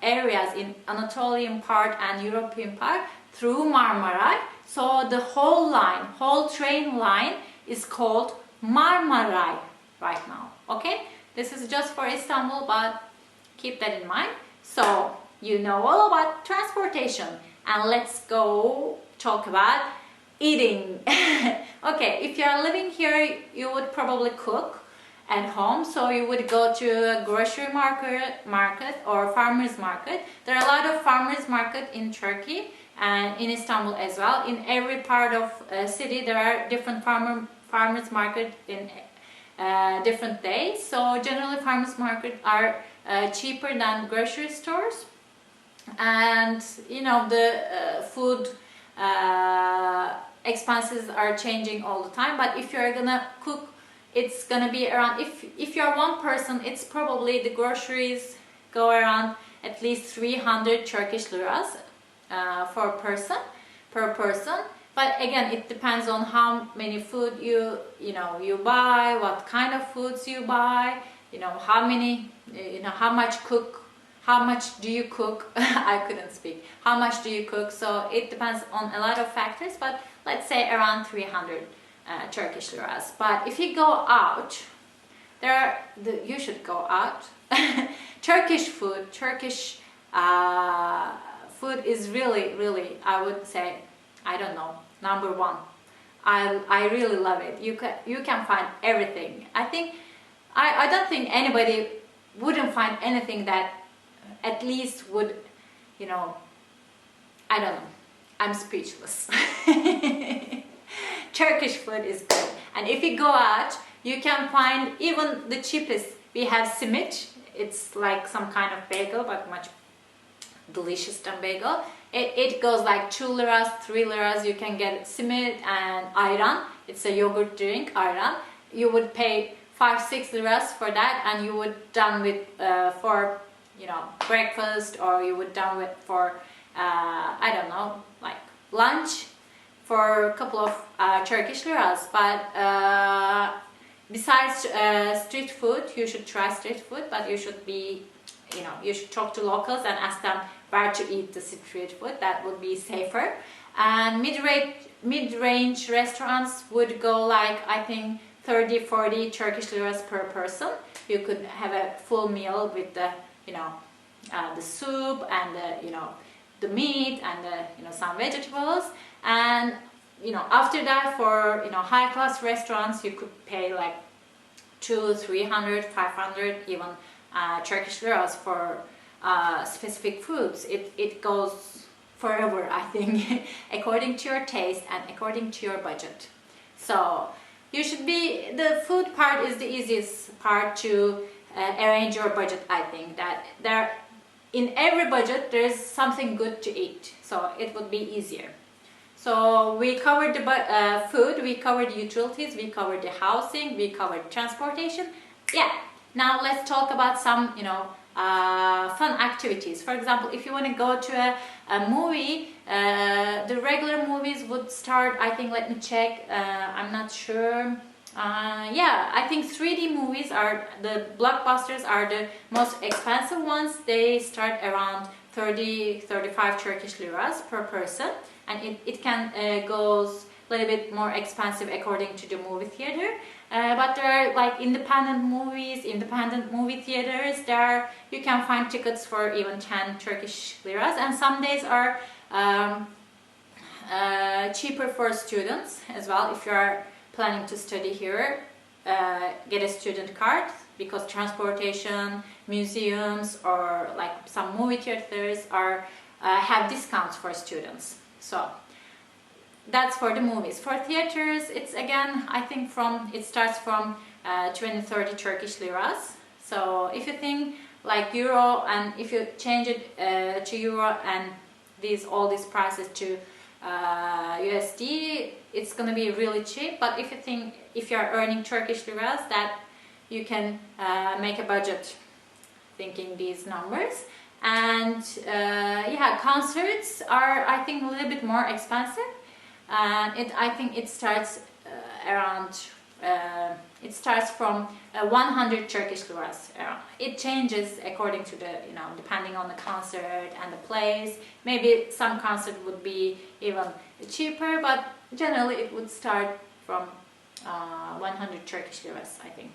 areas, in Anatolian part and European part, through Marmaray. So the whole train line is called Marmaray right now. Okay, this is just for Istanbul, but keep that in mind. So you know all about transportation, and let's go talk about eating. Okay, if you are living here, you would probably cook at home, so you would go to a grocery market or farmers market. There are a lot of farmers market in Turkey and in Istanbul as well. In every part of city there are different farmers market in different days. So generally farmers market are cheaper than grocery stores, and you know the food expenses are changing all the time. But if you're gonna cook, it's gonna be around, if you're one person, it's probably the groceries go around at least 300 Turkish liras per person. But again, it depends on how many food you buy, what kind of foods you buy, how many, how much do you cook? I couldn't speak. How much do you cook? So it depends on a lot of factors, but let's say around 300 Turkish liras. But if you go out, you should go out. Turkish food is really, I would say, I don't know, number one. I really love it. You can find everything. I don't think anybody wouldn't find anything that at least would, I don't know. I'm speechless. Turkish food is good. And if you go out, you can find even the cheapest. We have simit. It's like some kind of bagel, but much delicious than bagel. It goes like 2 liras, 3 liras. You can get simit and ayran. It's a yogurt drink, ayran. You would pay 5-6 liras for that, and you would done with for breakfast, or you would done with for I don't know, like lunch, for a couple of Turkish liras. But besides street food, you should try street food, but you should be, you should talk to locals and ask them where to eat the street food. That would be safer. And mid-range restaurants would go like, I think, 30-40 Turkish liras per person. You could have a full meal with the the soup and the meat and some vegetables. And after that, for high class restaurants, you could pay like 200, 300, 500 even Turkish liras for specific foods. It goes forever, I think, according to your taste and according to your budget. So you should be, the food part is the easiest part to arrange your budget. I think that in every budget there's something good to eat, so it would be easier. So we covered the food, we covered utilities, we covered the housing, we covered transportation. Yeah, now let's talk about some fun activities. For example, if you want to go to a movie, the regular movies would start, I think, let me check, I'm not sure. Yeah, I think 3D movies are the blockbusters, are the most expensive ones. They start around 30-35 Turkish liras per person, and it can goes a little bit more expensive according to the movie theater. But there are like independent movies, independent movie theaters. You can find tickets for even 10 Turkish liras, and some days are cheaper for students as well. If you are planning to study here, get a student card, because transportation, museums, or like some movie theaters have discounts for students. So that's for the movies. For theaters, it's again, I think it starts from 20-30 Turkish liras. So if you think like euro, and if you change it to euro and all these prices to USD, it's gonna be really cheap. But if you are earning Turkish liras, that you can make a budget thinking these numbers. And yeah, concerts are, I think, a little bit more expensive, and I think it starts from 100 Turkish liras. It changes according to the, depending on the concert and the place. Maybe some concert would be even cheaper, but generally it would start from 100 Turkish liras, I think.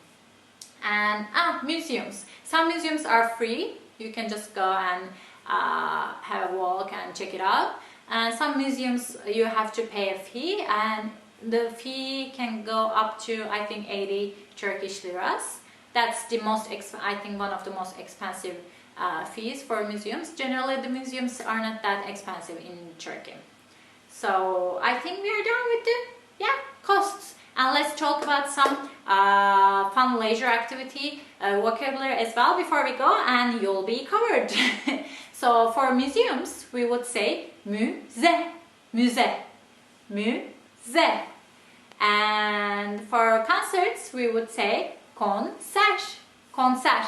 And museums. Some museums are free. You can just go and have a walk and check it out. And some museums you have to pay a fee, and the fee can go up to, I think, 80 Turkish liras. That's the most, I think, one of the most expensive fees for museums. Generally, the museums are not that expensive in Turkey. So I think we are done with the costs. And let's talk about some fun leisure activity vocabulary as well before we go, and you'll be covered. So for museums, we would say müze, müze, müze. And for concerts, we would say konser, konser,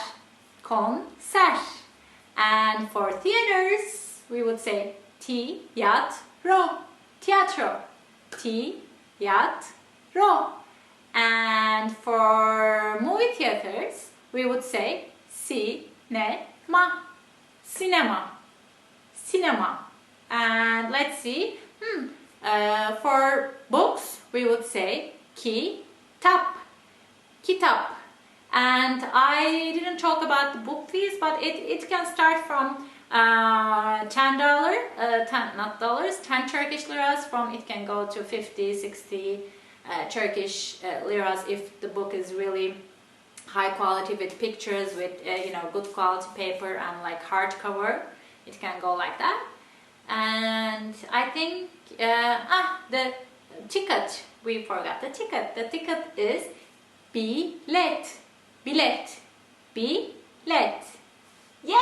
konser. And for theaters, we would say tiyatro, teatro, tiyatro. And for movie theaters, we would say sinema, cinema, cinema. And let's see, for books, we would say kitap, kitap. And I didn't talk about the book fees, but it can start from $10, 10 Turkish liras. From it can go to 50, 60 Turkish liras if the book is really high quality with pictures, with good quality paper and like hardcover. It can go like that. And I think the ticket, we forgot the ticket. The ticket is bilet, bilet, bilet. Yay!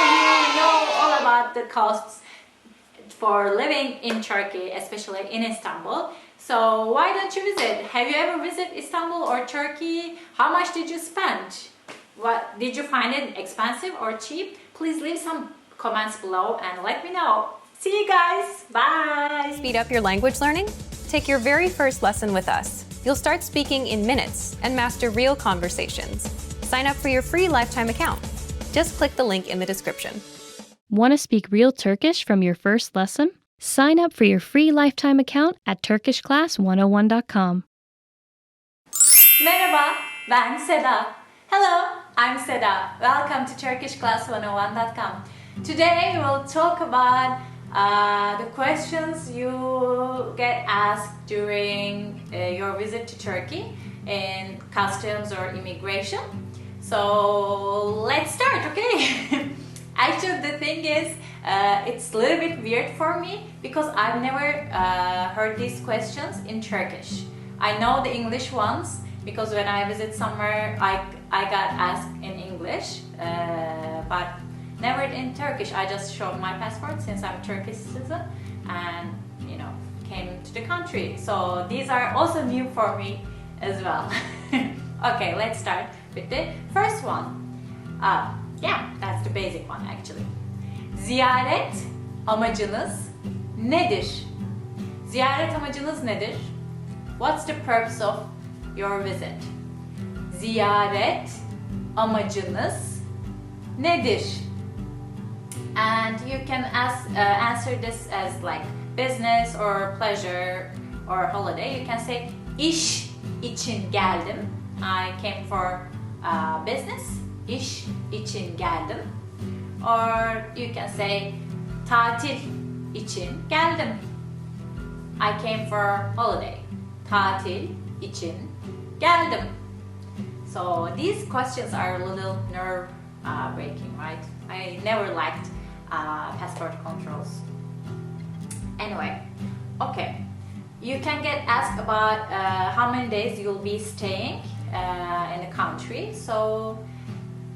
Now you know all about the costs for living in Turkey, especially in Istanbul. So why don't you visit? Have you ever visited Istanbul or Turkey? How much did you spend? What did you find it expensive or cheap? Please leave some comments below and let me know. See you guys. Bye. Speed up your language learning? Take your very first lesson with us. You'll start speaking in minutes and master real conversations. Sign up for your free lifetime account. Just click the link in the description. Want to speak real Turkish from your first lesson? Sign up for your free lifetime account at turkishclass101.com. Merhaba, ben Seda. Hello, I'm Seda. Welcome to turkishclass101.com. Today we'll talk about the questions you get asked during your visit to Turkey in customs or immigration. So let's start, okay? Actually, the thing is, it's a little bit weird for me because I've never heard these questions in Turkish. I know the English ones because when I visit somewhere, I got asked in English, but never in Turkish. I just showed my passport since I'm a Turkish citizen and, came to the country. So these are also new for me as well. Okay, let's start with the first one. Yeah, that's the basic one actually. Ziyaret amacınız nedir? Ziyaret amacınız nedir? What's the purpose of your visit? Ziyaret amacınız nedir? And you can answer this as like business or pleasure or holiday. You can say iş için geldim. I came for business. İş için geldim. Or you can say tatil için geldim. I came for holiday. Tatil için geldim. So these questions are a little nerve breaking, right? I never liked passport controls. Anyway, okay. You can get asked about how many days you'll be staying in the country. So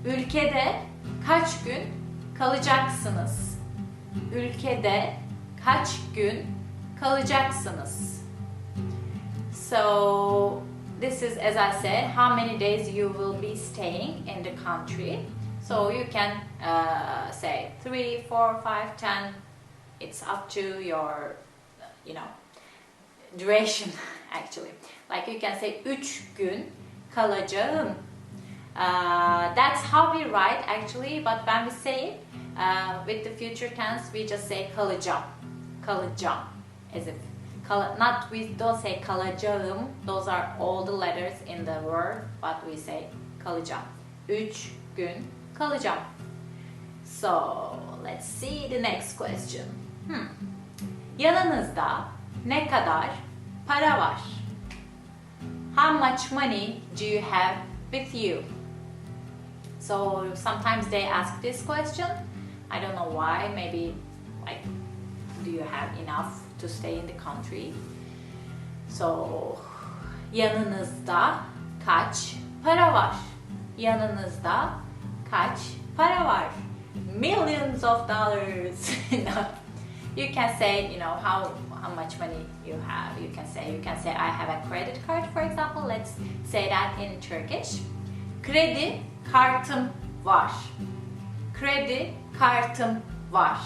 ülkede kaç gün kalacaksınız? Ülkede kaç gün kalacaksınız? So this is, as I said, how many days you will be staying in the country. So you can say 3, 4, 5, 10. It's up to your, duration actually. Like you can say 3 gün kalacağım. That's how we write actually, but when we say it with the future tense, we just say kalacağım. Kalacağım, as if we don't say kalacağım. Those are all the letters in the word, but we say kalacağım. 3 gün kalacağım. So let's see the next question. Yanınızda ne kadar para var? How much money do you have with you? So sometimes they ask this question. I don't know why. Maybe like, do you have enough to stay in the country? So yanınızda kaç para var? Yanınızda kaç para var? Millions of dollars. No. You can say, how much money you have. You can say I have a credit card, for example. Let's say that in Turkish. Kredi kartım var. Kredi kartım var.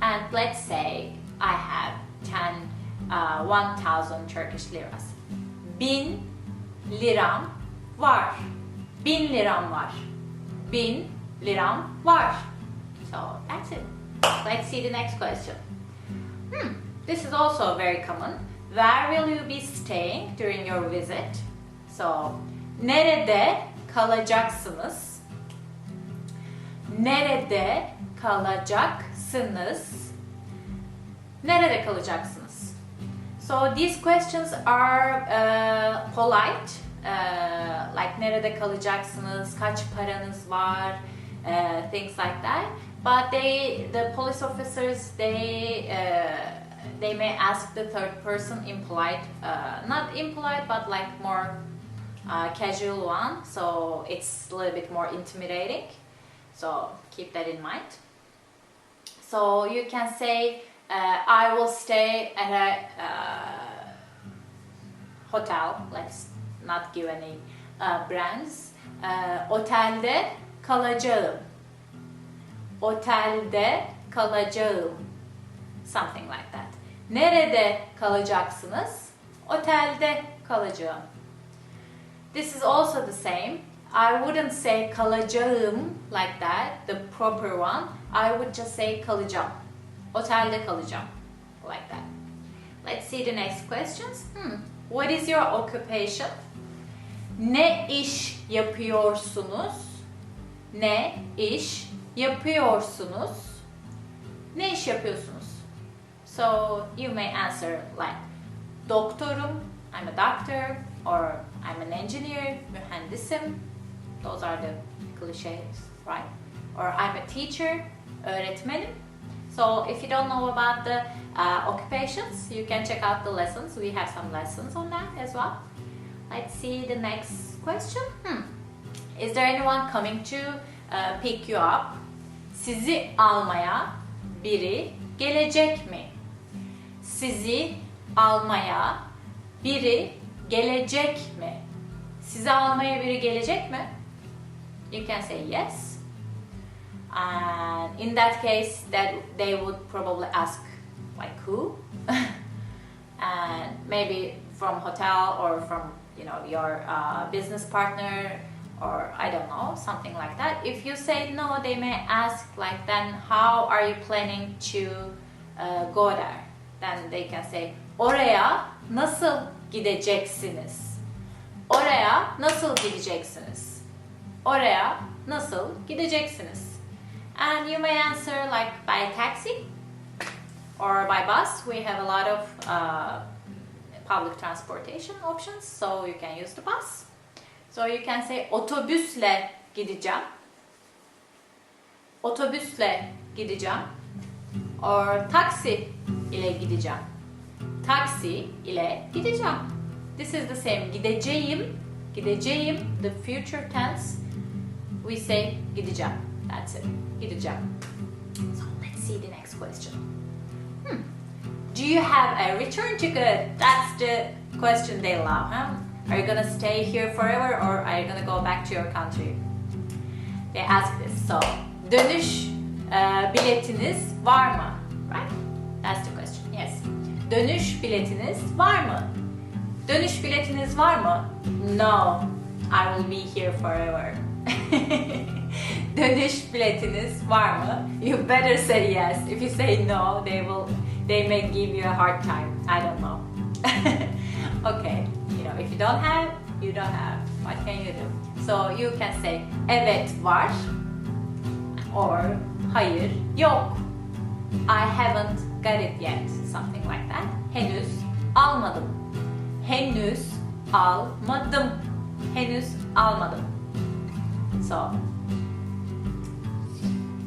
And let's say I have 1,000 Turkish liras. 1000 liram var. 1000 liram var. 1000 liram var. So that's it. Let's see the next question. This is also very common. Where will you be staying during your visit? So, nerede kalacaksınız? Nerede kalacaksınız? Nerede kalacaksınız? So these questions are polite. Like nerede kalacaksınız? Kaç paranız var? Things like that. But the police officers, they may ask the third person in polite, not impolite, but like more casual one. So it's a little bit more intimidating. So keep that in mind. So you can say, I will stay at a hotel. Let's not give any brands. Otelde kalacağım. Otelde kalacağım. Something like that. Nerede kalacaksınız? Otelde kalacağım. This is also the same. I wouldn't say kalacağım like that, the proper one. I would just say kalacağım. Otelde kalacağım. Like that. Let's see the next questions. What is your occupation? Ne iş yapıyorsunuz? Ne iş yapıyorsunuz? Ne iş yapıyorsunuz? So you may answer like doktorum, I'm a doctor, or I'm an engineer, mühendisim. Those are the cliches, right? Or I'm a teacher, öğretmenim. So if you don't know about the occupations, you can check out the lessons. We have some lessons on that as well. Let's see the next question. Is there anyone coming to pick you up? Sizi almaya biri gelecek mi? Sizi almaya biri gelecek mi? Sizi almaya biri gelecek mi? You can say yes. And in that case, that they would probably ask like who? And maybe from hotel or from your business partner, or I don't know, something like that. If you say no, they may ask like, then how are you planning to go there? Then they can say oraya nasıl gideceksiniz? Oraya nasıl gideceksiniz? Oraya nasıl gideceksiniz? And you may answer like by taxi or by bus. We have a lot of public transportation options, so you can use the bus. So you can say otobüsle gideceğim. Otobüsle gideceğim. Or taksi ile gideceğim. Taksi ile gideceğim. This is the same. Gideceğim. Gideceğim. The future tense. We say gideceğim. That's it. Gideceğim. So let's see the next question. Do you have a return ticket? That's the question they love, huh? Are you gonna stay here forever or are you gonna go back to your country? They ask this. So, dönüş biletiniz var mı? Right? That's the question. Yes. Dönüş biletiniz var mı? Dönüş biletiniz var mı? No. I will be here forever. Dönüş biletiniz var mı? You better say yes. If you say no, they may give you a hard time. I don't know. Okay. You know, if you don't have, you don't have. What can you do? So you can say evet var or hayır yok. I haven't got it yet. Something like that. Henüz almadım. Henüz almadım. Henüz almadım. So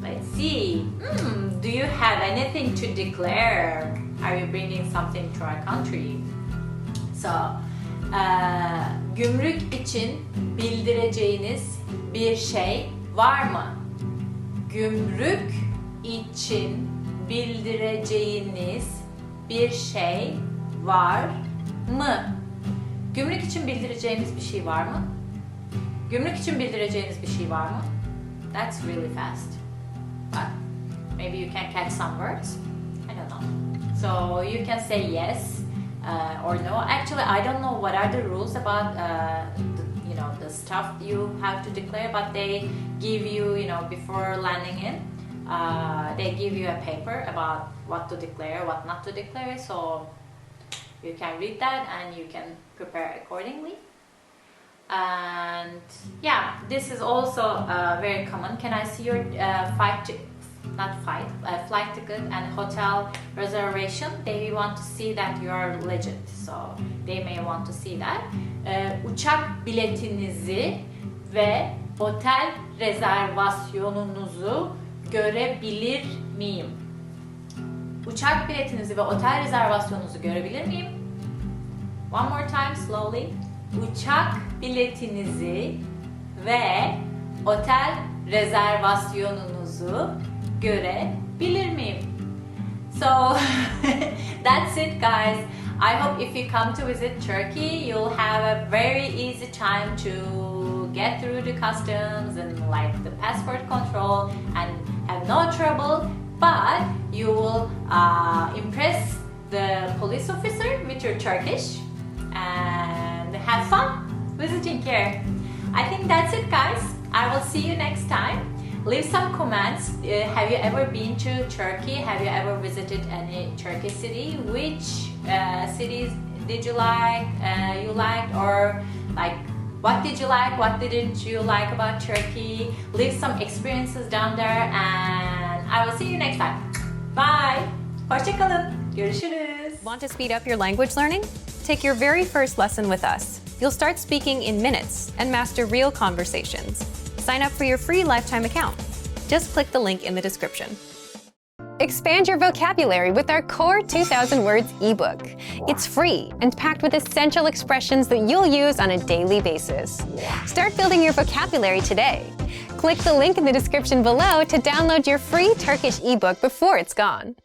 let's see. Do you have anything to declare? Are you bringing something to our country? So, gümrük için bildireceğiniz bir şey var mı? Gümrük için bildireceğiniz bir şey var mı? Gümrük için bildireceğimiz bir şey var mı? Gümrük için bildireceğiniz bir şey var mı? That's really fast. But maybe you can catch some words. I don't know. So you can say yes or no. Actually, I don't know what are the rules about the stuff you have to declare, but they give you, before landing in, they give you a paper about what to declare, what not to declare. So you can read that and you can prepare accordingly. And yeah, this is also very common. Can I see your flight ticket and hotel reservation? They want to see that you are legit, so they may want to see that. Uçak biletinizi ve otel rezervasyonunuzu görebilir miyim? Uçak biletinizi ve otel rezervasyonunuzu görebilir miyim? One more time, slowly. Uçak biletinizi ve otel rezervasyonunuzu görebilir miyim? So that's it, guys. I hope if you come to visit Turkey, you'll have a very easy time to get through the customs and like the passport control and have no trouble, but you will impress the police officer with your Turkish and have fun visiting here. I think that's it, guys. I will see you next time. Leave some comments. Have you ever been to Turkey? Have you ever visited any Turkey city? Which cities did you like? You liked, or like what did you like? What didn't you like about Turkey? Leave some experiences down there, and I will see you next time. Bye. Hoşça kalın. Görüşürüz. Want to speed up your language learning? Take your very first lesson with us. You'll start speaking in minutes and master real conversations. Sign up for your free lifetime account. Just click the link in the description. Expand your vocabulary with our Core 2000 Words ebook. It's free and packed with essential expressions that you'll use on a daily basis. Start building your vocabulary today. Click the link in the description below to download your free Turkish ebook before it's gone.